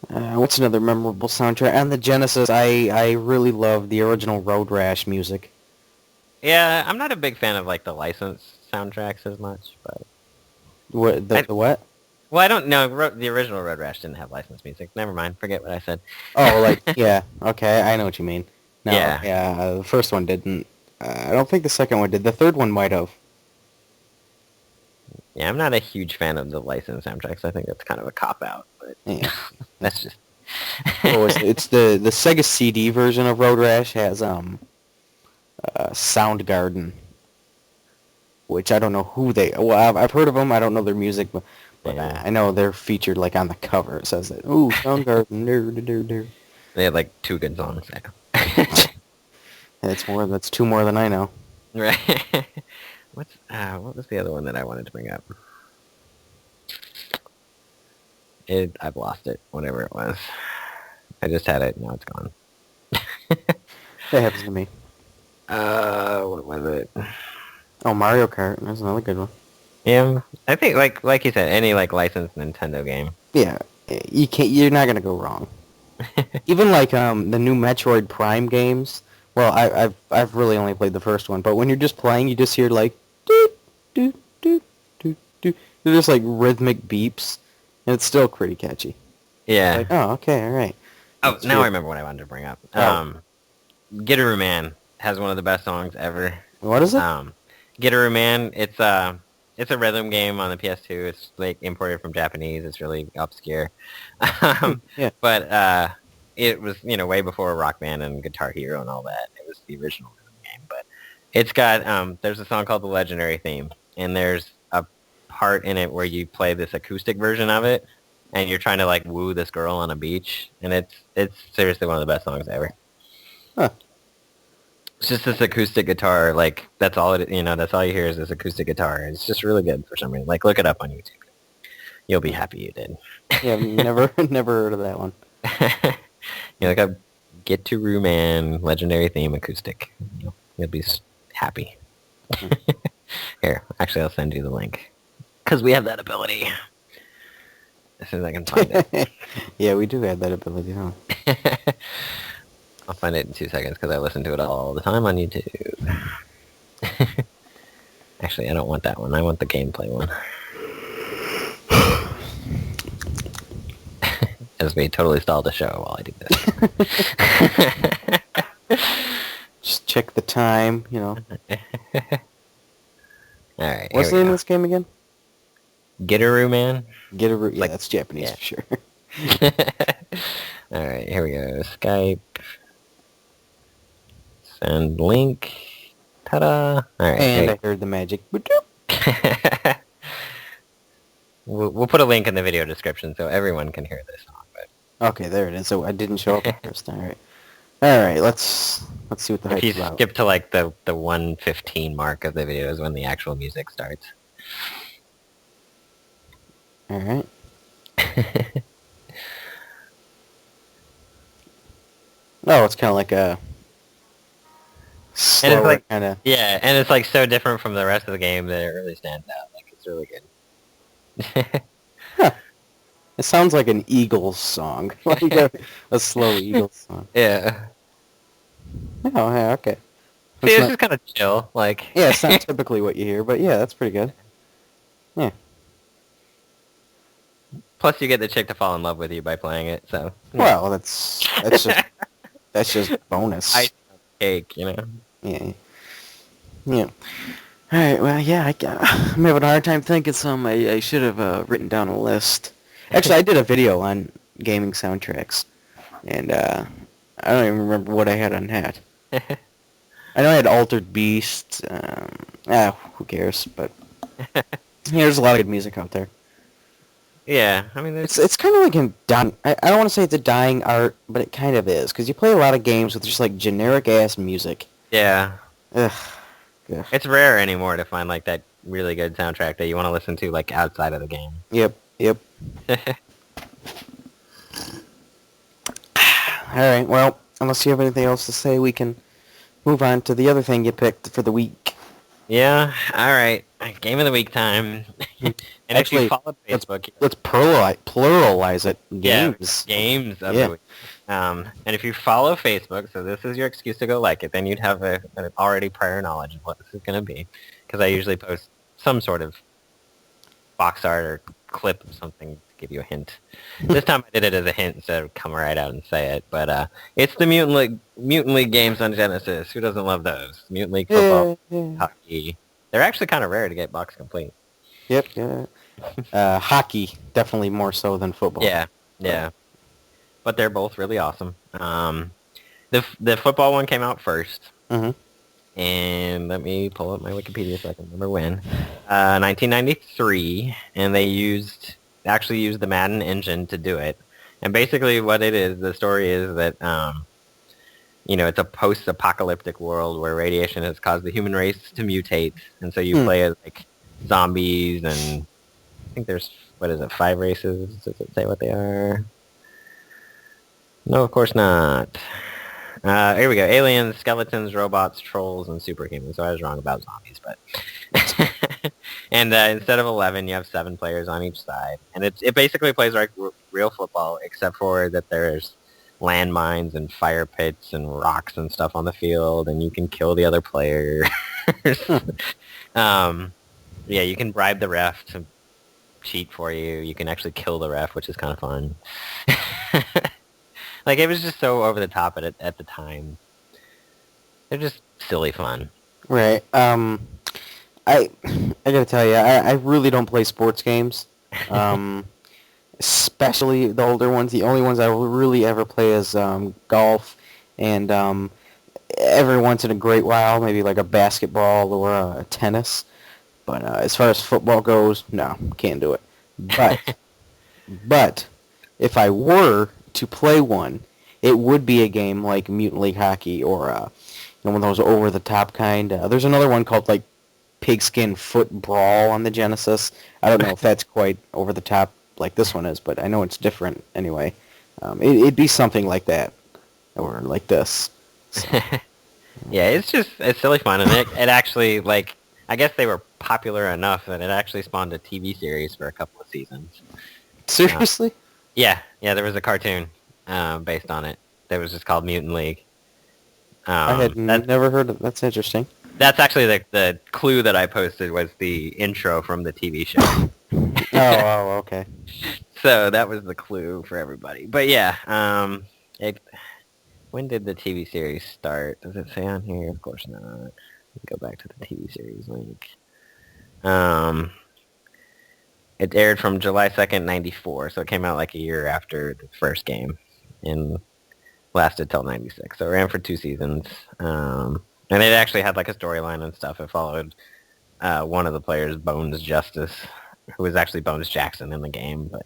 what's another memorable soundtrack? On the Genesis, I really love the original Road Rash music. Yeah, I'm not a big fan of like the licensed soundtracks as much, but The what? well, I don't know. The original Road Rash didn't have licensed music. Never mind. Forget what I said. Oh, like yeah. Okay, I know what you mean. No, Yeah. yeah. The first one didn't. I don't think the second one did. The third one might have. Yeah, I'm not a huge fan of the licensed soundtracks. I think that's kind of a cop out, but Yeah. that's just. Oh, it's the Sega CD version of Road Rash has Soundgarden, which I don't know who they. Well, I've heard of them. I don't know their music, but Yeah. I know they're featured like on the cover. It says that. Ooh, Soundgarden. They had like 2 good songs. Yeah. That's two more than I know. Right. What was the other one that I wanted to bring up? I've lost it. Whatever it was. I just had it. Now it's gone. That happens to me. What was it? Oh, Mario Kart. That's another good one. Yeah, I think like you said, any like licensed Nintendo game. Yeah, you can't. You're not gonna go wrong. Even like the new Metroid Prime games. Well, I've really only played the first one, but when you're just playing, you just hear like doot doot doot doot doot. They're just like rhythmic beeps, and it's still pretty catchy. Yeah. Like, oh, okay, all right. Oh, now I remember what I wanted to bring up. Gitteroo Man has one of the best songs ever. What is it? Gitteroo Man, it's a rhythm game on the PS2. It's like imported from Japanese. It's really obscure. Yeah. But it was, way before Rock Band and Guitar Hero and all that. It was the original rhythm game. But it's got, there's a song called The Legendary Theme, and there's a part in it where you play this acoustic version of it, and you're trying to like woo this girl on a beach, and it's seriously one of the best songs ever. Huh. It's just this acoustic guitar, like that's all that's all you hear is this acoustic guitar. It's just really good for some reason. Like look it up on YouTube. You'll be happy you did. Yeah, never heard of that one. Look up Gitteroo Man Legendary Theme Acoustic. You'll be happy. Here, actually I'll send you the link. Because we have that ability. As soon as I can find it. Yeah, we do have that ability, huh? I'll find it in 2 seconds because I listen to it all the time on YouTube. Actually, I don't want that one. I want the gameplay one. As we totally stall the show while I do this. Just check the time, Alright, What's the name of this game again? Gitteroo Man? Gitteroo. Yeah, that's Japanese for sure. Alright, here we go. Skype. Send link. Ta-da! Alright. And I heard the magic. We'll put a link in the video description so everyone can hear this song. But okay, there it is. So I didn't show up first. All right. Let's see what the if hype's you about. skip to like the 1:15 mark of the video is when the actual music starts. All right. Oh, it's kind of like a And it's slower like, kind of. yeah, and it's like so different from the rest of the game that it really stands out. Like it's really good. Huh. It sounds like an Eagles song, like a slow Eagles song. Yeah. Oh, yeah, okay. See, That's it's not. just kind of chill. Like, Yeah, it's not typically what you hear, but yeah, that's pretty good. Yeah. plus you get the chick to fall in love with you by playing it. So, Well, that's just bonus. ice on the cake, you know. Yeah. Yeah. All right. Well, yeah. I'm having a hard time thinking some. I should have written down a list. Actually, I did a video on gaming soundtracks, and I don't even remember what I had on that. I know I had Altered Beast. Who cares? But yeah, there's a lot of good music out there. Yeah, I mean, It's kind of like a dying. I don't want to say it's a dying art, but it kind of is because you play a lot of games with just like generic ass music. yeah, Ugh. Ugh. it's rare anymore to find like that really good soundtrack that you want to listen to like outside of the game. Yep. Yep. All right. Well, unless you have anything else to say, we can move on to the other thing you picked for the week. Yeah, all right. Game of the week time. And Actually, if you follow Facebook, Let's pluralize it. Games. yeah, games of Yeah. the week. And if you follow Facebook, so this is your excuse to go like it, then you'd have an already prior knowledge of what this is going to be. Because I usually post some sort of box art or clip of something to give you a hint. This time I did it as a hint instead of come right out and say it. But it's the Mutant League games on Genesis. Who doesn't love those? Mutant League football, hockey. They're actually kind of rare to get box complete. Yep. Yeah. Hockey definitely more so than football. Yeah. But they're both really awesome. The football one came out first. Mm-hmm. And let me pull up my Wikipedia so I can remember when. 1993, and they actually used the Madden engine to do it. And basically what it is, the story is that, it's a post-apocalyptic world where radiation has caused the human race to mutate. And so you play as, like, zombies, and I think there's, 5 races? Does it say what they are? No, of course not. Here we go. Aliens, skeletons, robots, trolls, and superhumans. So I was wrong about zombies, but... and instead of 11, you have 7 players on each side. And it basically plays like real football, except for that there's landmines and fire pits and rocks and stuff on the field, and you can kill the other players. Yeah, you can bribe the ref to cheat for you. You can actually kill the ref, which is kind of fun. Like, it was just so over the top at the time. They're just silly fun. Right. I gotta tell you, I really don't play sports games. Especially the older ones. The only ones I will really ever play is golf, and every once in a great while, maybe like a basketball or a tennis. But as far as football goes, no, can't do it. But if I were to play one, it would be a game like Mutant League Hockey or one of those over-the-top kind. There's another one called like Pigskin Foot Brawl on the Genesis. I don't know if that's quite over-the-top like this one is, but I know it's different anyway. It'd be something like that or like this. So. Yeah, it's silly fun, and it actually, like, I guess they were popular enough that it actually spawned a TV series for a couple of seasons. Seriously? Yeah, there was a cartoon based on it that was just called Mutant League. I had never heard of. That's interesting. That's actually the clue that I posted was the intro from the TV show. Oh, okay. So that was the clue for everybody. But yeah, when did the TV series start? Does it say on here? Of course not. Go back to the TV series link. It aired from July 2nd, 94, so it came out like a year after the first game and lasted till 96. So it ran for 2 seasons. And it actually had like a storyline and stuff. It followed one of the players, Bones Justice, who was actually Bones Jackson in the game. But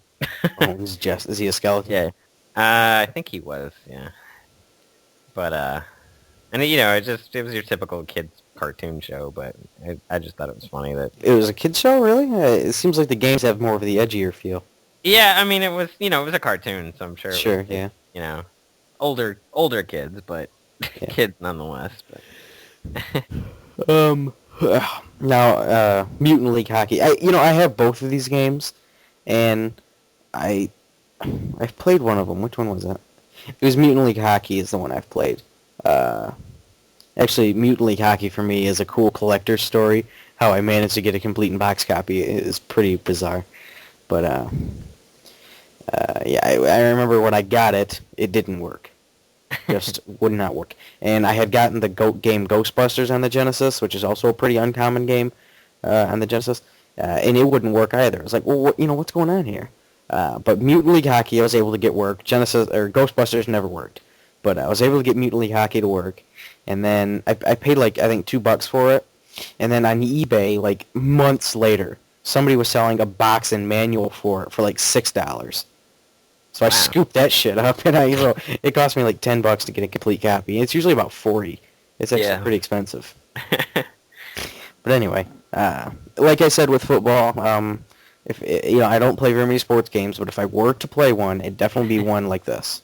Bones Justice, is he a skeleton? Yeah. I think he was, yeah. But, and it was your typical kids cartoon show, but I just thought it was funny that... It was a kid's show, really? It seems like the games have more of the edgier feel. Yeah, I mean, it was a cartoon, so I'm sure it was, yeah. older kids, but kids nonetheless. But. Um, now, Mutant League Hockey. I have both of these games, and I I've played one of them. Which one was it? It was Mutant League Hockey is the one I've played. Uh, Actually, Mutant League Hockey for me is a cool collector's story. How I managed to get a complete in-box copy is pretty bizarre. But, yeah, I remember when I got it, it didn't work. Just would not work. And I had gotten the game Ghostbusters on the Genesis, which is also a pretty uncommon game on the Genesis, and it wouldn't work either. I was like, well, what's going on here? But Mutant League Hockey, I was able to get work. Genesis or Ghostbusters never worked, but I was able to get Mutant League Hockey to work. And then I paid I think $2 for it, and then on eBay months later, somebody was selling a box and manual for it for $6. So I scooped that shit up, and it cost me $10 to get a complete copy. It's usually about 40. It's actually pretty expensive. But anyway, like I said with football, if I don't play very many sports games, but if I were to play one, it'd definitely be one like this.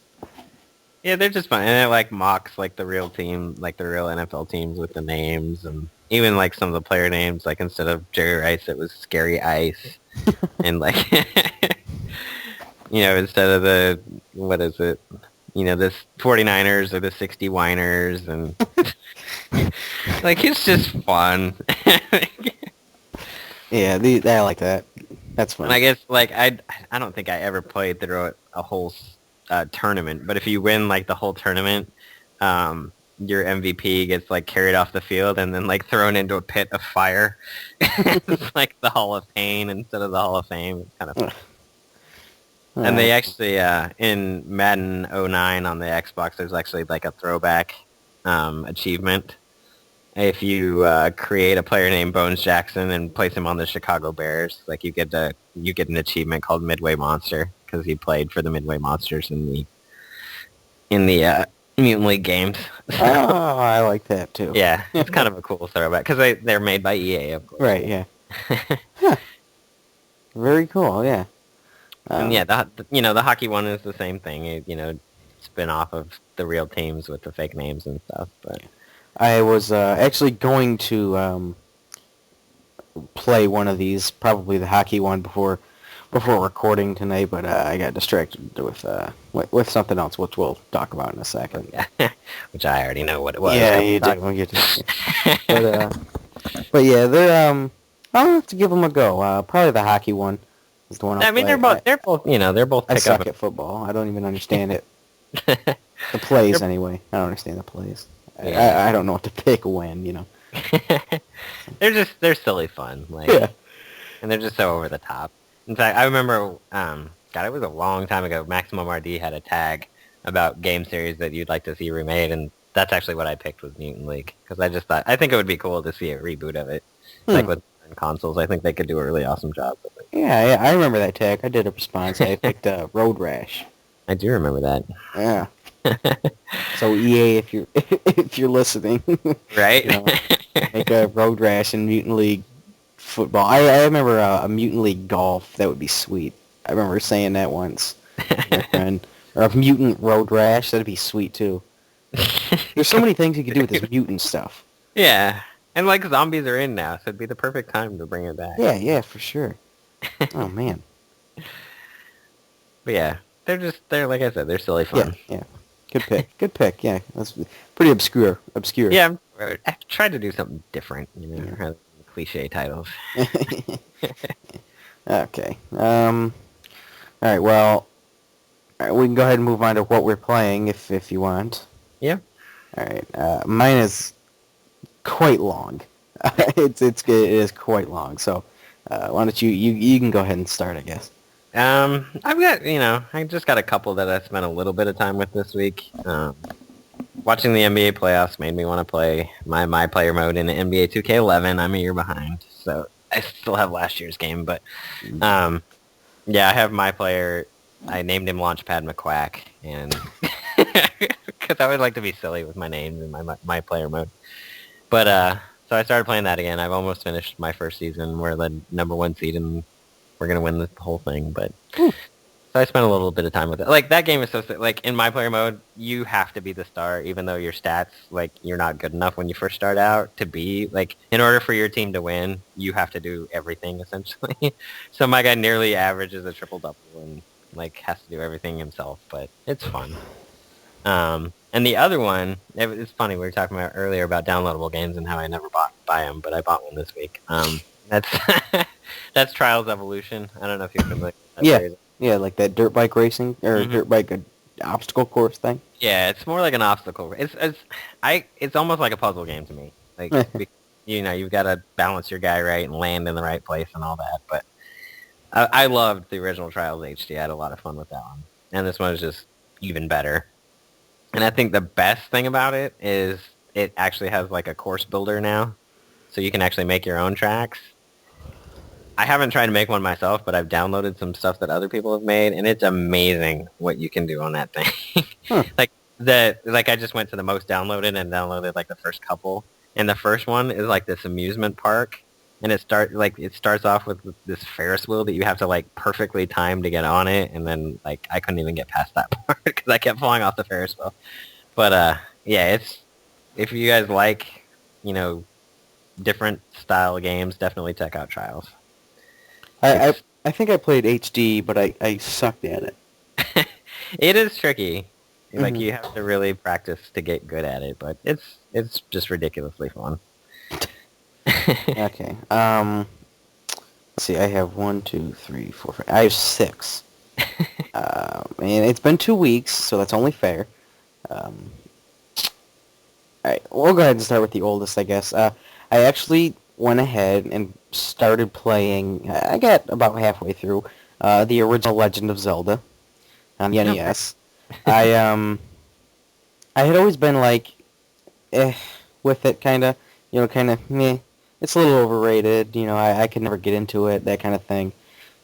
Yeah, they're just fun, and it mocks the real team, the real NFL teams with the names, and even some of the player names. Instead of Jerry Rice, it was Scary Ice, and instead of the what is it, this 49ers or the 60 Winers, and it's just fun. Yeah, I like that. That's fun. And I guess I don't think I ever played through a whole tournament, but if you win the whole tournament, your MVP gets carried off the field and then thrown into a pit of fire. It's the Hall of Pain instead of the Hall of Fame. It's kind of fun. And they actually in Madden 09 on the Xbox, there's actually a throwback achievement. If you create a player named Bones Jackson and place him on the Chicago Bears, you get an achievement called Midway Monster, because he played for the Midway Monsters in the Mutant League games. Oh, I like that too. Yeah, it's kind of a cool throwback because they're made by EA, of course. Right. Yeah. Huh. Very cool. Yeah. And yeah, the hockey one is the same thing. Spin off of the real teams with the fake names and stuff. But I was actually going to play one of these, probably the hockey one, before recording tonight, but I got distracted with something else, which we'll talk about in a second. Yeah, which I already know what it was. Yeah, you do. But yeah, they're I'll have to give them a go. Probably the hockey one is the one. I mean, they're both they're both. I suck at football. I don't even understand it. The plays, anyway. I don't understand the plays. Yeah. I don't know what to pick when. They're silly fun. Yeah. And they're just so over the top. In fact, I remember, it was a long time ago, Maximum RD had a tag about game series that you'd like to see remade, and that's actually what I picked with Mutant League, because I think it would be cool to see a reboot of it. With consoles, I think they could do a really awesome job with it. Yeah, I remember that tag. I did a response. I picked Road Rash. I do remember that. Yeah. So EA, if you're listening, right? Make a Road Rash and Mutant League football. I remember a Mutant League golf. That would be sweet. I remember saying that once. My friend. Or a Mutant Road Rash. That'd be sweet too. There's so many things you could do with this mutant stuff. Yeah. And zombies are in now, so it'd be the perfect time to bring it back. Yeah, for sure. Oh man. But yeah, they're like I said, they're silly fun. Yeah. Good pick. Yeah, that's pretty obscure. Yeah, I tried to do something different. Cliche titles. Okay. All right. Well, we can go ahead and move on to what we're playing if you want. Yeah. All right. Mine is quite long. It is quite long. So why don't you can go ahead and start, I guess. I've got I just got a couple that I spent a little bit of time with this week. Watching the NBA playoffs made me want to play my player mode in the NBA 2K11. I'm a year behind, so I still have last year's game. But yeah, I have my player. I named him Launchpad McQuack, and because I would like to be silly with my names in my player mode. But so I started playing that again. I've almost finished my first season. We're the #1 seed, and we're gonna win the whole thing. But so So I spent a little bit of time with it. Like, that game is so... Like, in my player mode, you have to be the star, even though your stats, like, you're not good enough when you first start out to be... Like, in order for your team to win, you have to do everything, essentially. So my guy nearly averages a triple-double and, like, has to do everything himself, but it's fun. And the other one, it's funny, we were talking about earlier about downloadable games and how I never buy them, but I bought one this week. That's that's Trials Evolution. I don't know if you're familiar with that Yeah, series. yeah, like that dirt bike racing or dirt bike obstacle course thing. Yeah, it's more like an obstacle. It's almost like a puzzle game to me. Like, you know, you've got to balance your guy right and land in the right place and all that. But I loved the original Trials HD. I had a lot of fun with that one, and this one is just even better. And I think the best thing about it is it actually has like a course builder now, so you can actually make your own tracks. I haven't tried to make one myself, but I've downloaded some stuff that other people have made, and it's amazing what you can do on that thing. Huh. Like I just went to the most downloaded and downloaded like the first couple, and the first one is like this amusement park, and it starts off with this Ferris wheel that you have to like perfectly time to get on it, and then like I couldn't even get past that part because I kept falling off the Ferris wheel. But yeah, if you guys like, you know, different style games, definitely check out Trials. I think I played HD, but I sucked at it. It is tricky. Like, you have to really practice to get good at it, but it's just ridiculously fun. Okay. Let's see. I have 1, 2, 3, 4, 5. I have 6. And it's been 2 weeks, so that's only fair. All right. We'll go ahead and start with the oldest, I guess. I actually went ahead and started playing. I got about halfway through the original Legend of Zelda on the NES. I had always been like, with it, kind of, meh. It's a little overrated, I could never get into it, that kind of thing.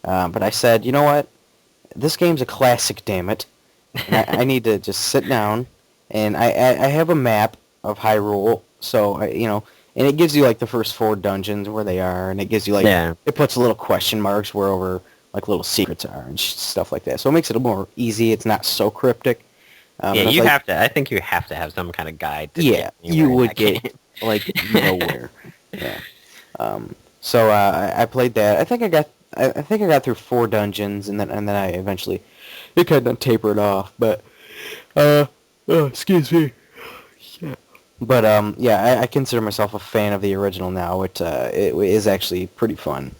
But I said, you know what? This game's a classic, damn it. And I need to just sit down, and I have a map of Hyrule, so, and it gives you, like, the first 4 dungeons where they are, and it gives you, like, it puts little question marks wherever, like, little secrets are and stuff like that. So it makes it a little more easy. It's not so cryptic. You have to. I think you have to have some kind of guide. To yeah, you would get, like, nowhere. Yeah. So I played that. I think I got through 4 dungeons, and then I eventually it kind of tapered off. But excuse me. Yeah. But yeah, I consider myself a fan of the original now. It is actually pretty fun.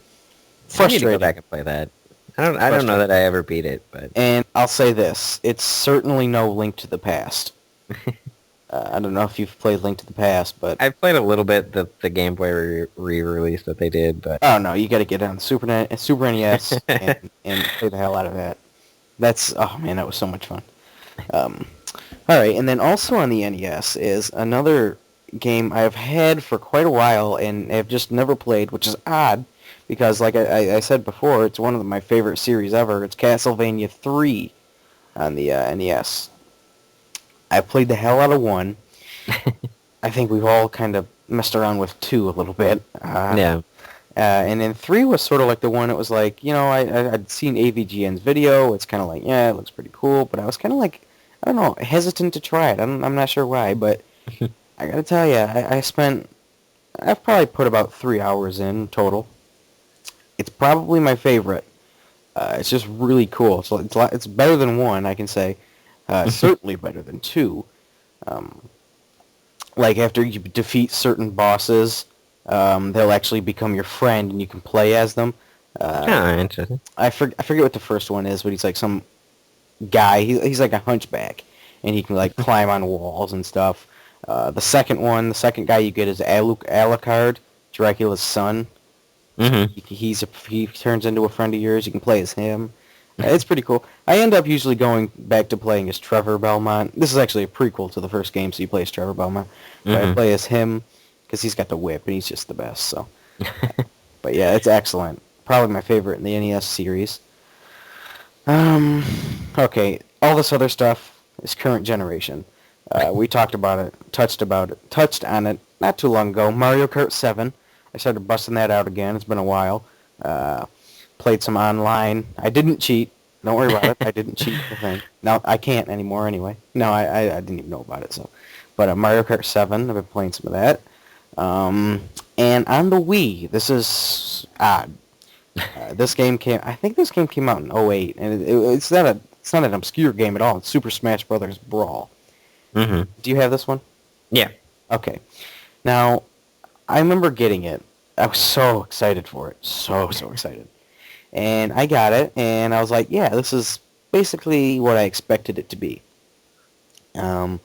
I need to go back and play that. I don't know that I ever beat it, but and I'll say this: it's certainly no Link to the Past. I don't know if you've played Link to the Past, but I've played a little bit the Game Boy re-release that they did, but oh no, you got to get on Super NES and play the hell out of that. Oh man, that was so much fun. All right, and then also on the NES is another game I've had for quite a while and have just never played, which is odd because, like I said before, it's one of my favorite series ever. It's Castlevania 3 on the NES. I played the hell out of 1. I think we've all kind of messed around with 2 a little bit. yeah. And then 3 was sort of like the one that was like, I'd seen AVGN's video. It's kind of like, yeah, it looks pretty cool. But I was kind of like, I don't know, hesitant to try it. I'm not sure why. But I got to tell you, I've probably put about 3 hours in total. It's probably my favorite. It's just really cool. So it's better than 1, I can say. Certainly better than 2. Like after you defeat certain bosses, they'll actually become your friend and you can play as them. Interesting. I forget what the first one is, but he's like some guy. He's like a hunchback, and he can like climb on walls and stuff. The second guy you get is Alucard, Dracula's son. Mm-hmm. He turns into a friend of yours. You can play as him. It's pretty cool. I end up usually going back to playing as Trevor Belmont. This is actually a prequel to the first game, so you play as Trevor Belmont. But I play as him because he's got the whip, and he's just the best. So, but yeah, it's excellent. Probably my favorite in the NES series. Okay, all this other stuff is current generation. We talked about it, touched on it not too long ago. Mario Kart 7. I started busting that out again. It's been a while. Played some online. I didn't cheat. Don't worry about it. I didn't cheat the thing. No, I can't anymore anyway. No, I didn't even know about it. So, but Mario Kart 7, I've been playing some of that. And on the Wii, this is odd. This game came. I think this game came out in '08, and it's not an obscure game at all. It's Super Smash Brothers Brawl. Mm-hmm. Do you have this one? Yeah. Okay. Now, I remember getting it. I was so excited for it. So excited. And I got it, and I was like, yeah, this is basically what I expected it to be. But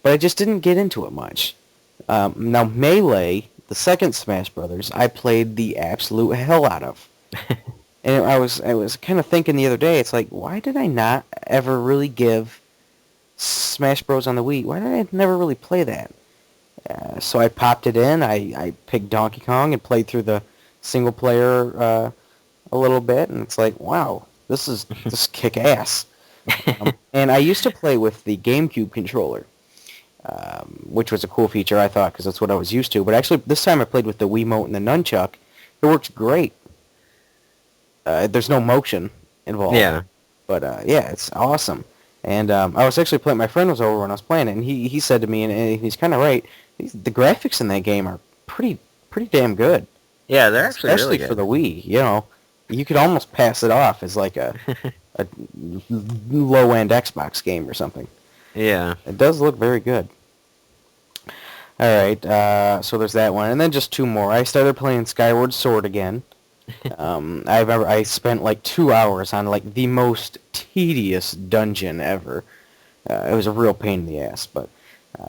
I just didn't get into it much. Now, Melee, the second Smash Brothers, I played the absolute hell out of. And I was kind of thinking the other day, it's like, why did I not ever really give Smash Bros. On the Wii? Why did I never really play that? So I popped it in, I picked Donkey Kong and played through the single player a little bit, and it's like, wow, this kick ass. And I used to play with the GameCube controller, which was a cool feature, I thought, because that's what I was used to. But actually, this time I played with the Wiimote and the nunchuck. It works great. There's no motion involved. Yeah. But yeah, it's awesome. And I was actually playing. My friend was over when I was playing it, and he said to me, and he's kind of right. The graphics in that game are pretty damn good. Yeah, they're actually especially really good. for the Wii. You know, you could almost pass it off as like a low end Xbox game or something. Yeah. It does look very good. All right, so there's that one, and then just two more. I started playing Skyward Sword again. I remember I spent like 2 hours on like the most tedious dungeon ever. It was a real pain in the ass, but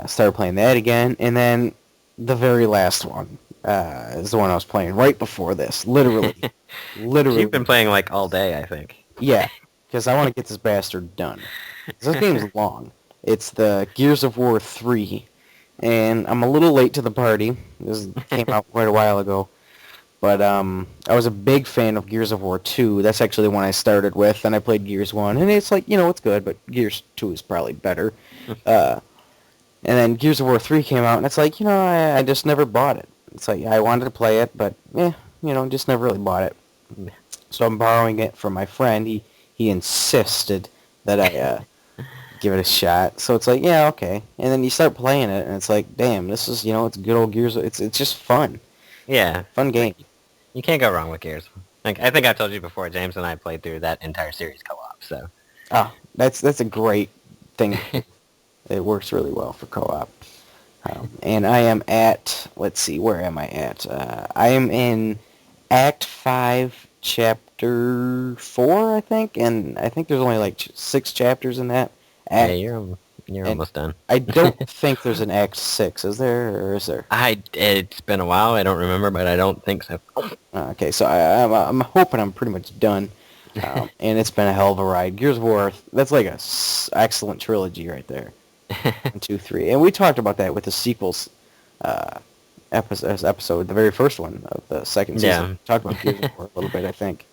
I started playing that again, and then the very last one is the one I was playing right before this. Literally. You've been playing like all day, I think. Yeah, because I want to get this bastard done. This game's long. It's the Gears of War 3, and I'm a little late to the party. This came out quite a while ago. But I was a big fan of Gears of War 2. That's actually the one I started with, and I played Gears 1. And it's like, it's good, but Gears 2 is probably better. And then Gears of War 3 came out, and it's like, I just never bought it. It's like, I wanted to play it, but, just never really bought it. So I'm borrowing it from my friend. He insisted that I give it a shot. So it's like, yeah, okay. And then you start playing it, and it's like, damn, this is, it's good old Gears. It's just fun. Yeah. Fun game. You can't go wrong with Gears. Like, I think I've told you before, James and I played through that entire series co-op, so. Oh, that's a great thing. It works really well for co-op. And I am at, let's see, where am I at? I am in Act 5, Chapter 4, I think, and I think there's only like 6 chapters in that act. Yeah, you're almost done. I don't think there's an Act 6, is there, or is there? It's been a while, I don't remember, but I don't think so. Okay, so I'm hoping I'm pretty much done, and it's been a hell of a ride. Gears of War, that's like a excellent trilogy right there. 1, 2, 3, and we talked about that with the sequels episode, the very first one of the second season. Yeah. We talked about Gears of War a little bit, I think,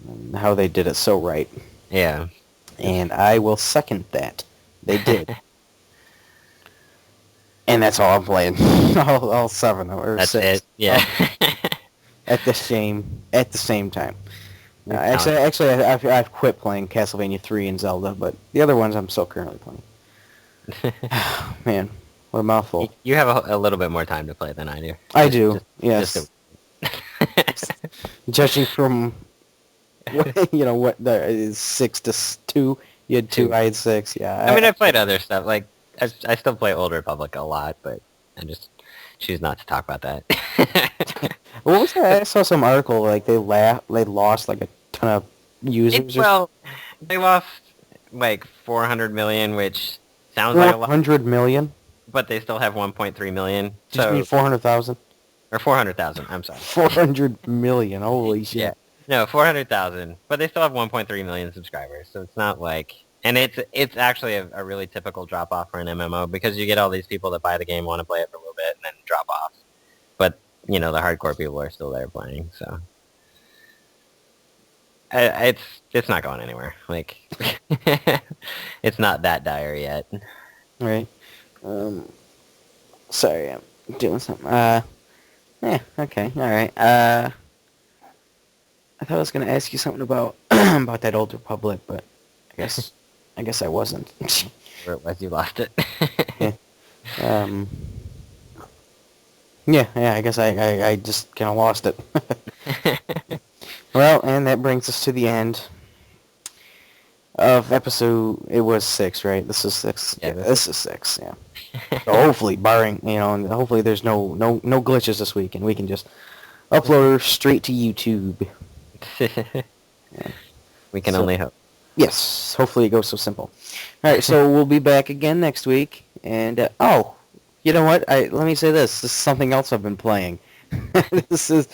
and how they did it so right. Yeah. And I will second that. They did. And that's all I'm playing. all 7 or That's 6. it. Yeah. At the same time. Actually, I've quit playing Castlevania 3 and Zelda, but the other ones I'm still currently playing. Man, what a mouthful. You have a little bit more time to play than I do. I do, yes. Judging from, what there is 6 to 2. You had 2, I had 6, yeah. I mean, I played other stuff. Like, I still play Old Republic a lot, but I just choose not to talk about that. What was that? I saw some article, like, they lost, like, a ton of users. They lost, like, 400 million, which sounds like a lot. 400 million? But they still have 1.3 million. Did you mean 400,000? Or 400,000, I'm sorry. 400 million, holy shit. Yeah. No, 400,000. But they still have 1.3 million subscribers, so it's not like... And it's actually a really typical drop-off for an MMO, because you get all these people that buy the game, want to play it for a little bit, and then drop off. But, the hardcore people are still there playing, so... It's not going anywhere. Like, it's not that dire yet. Right. Sorry, I'm doing something. Yeah, okay, alright. I thought I was going to ask you something about about that Old Republic, but I guess I wasn't. Where it was you lost it. Yeah. Um, yeah, I guess I just kind of lost it. Well, and that brings us to the end of episode. It was 6, right? This is 6. Yeah, This is 6. Yeah. So hopefully, barring and hopefully there's no glitches this week, and we can just upload her straight to YouTube. Yeah. We can only hope. Yes, hopefully it goes so simple. All right, so we'll be back again next week, and you know what? Let me say this. This is something else I've been playing. This is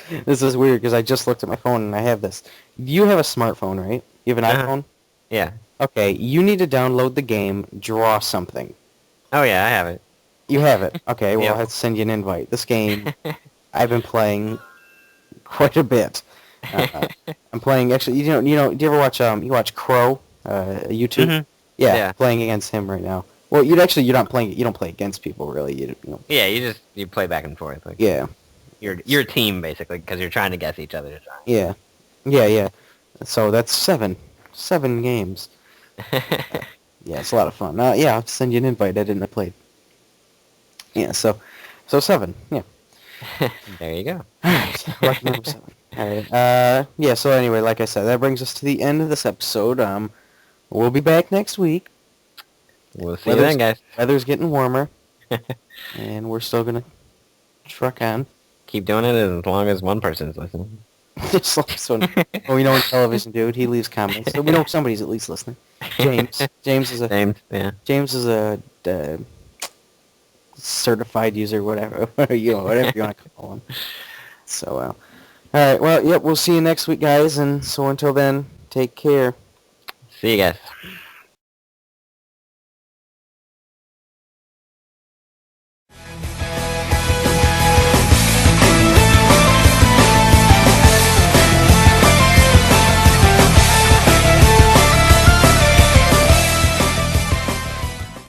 weird because I just looked at my phone and I have this. You have a smartphone, right? You have an iPhone? Yeah. Okay, you need to download the game Draw Something. Oh yeah, I have it. You have it. Okay, well Yep. I'll have to send you an invite. This game I've been playing quite a bit. I'm playing actually. Do you ever watch you watch Crow, YouTube? Mhm. Yeah, Yeah. playing against him right now. Well, you're not playing. You don't play against people really. You know. Yeah, you play back and forth. Like, Yeah. You're a team basically because you're trying to guess each other's. Yeah. Yeah. So that's 7 games. Yeah, it's a lot of fun. Yeah, I'll send you an invite. I didn't have played. Yeah, so 7. Yeah. There you go. Alright, lucky number 7. Alright, yeah, so anyway, like I said, that brings us to the end of this episode. We'll be back next week. We'll see you then, guys. Weather's getting warmer, and we're still gonna truck on. Keep doing it as long as one person's listening. Just like well, we know in television, dude, he leaves comments, so we know somebody's at least listening. James is a certified user, whatever whatever you want to call him. So, all right, well, yep, we'll see you next week, guys, and so until then, take care. See you guys.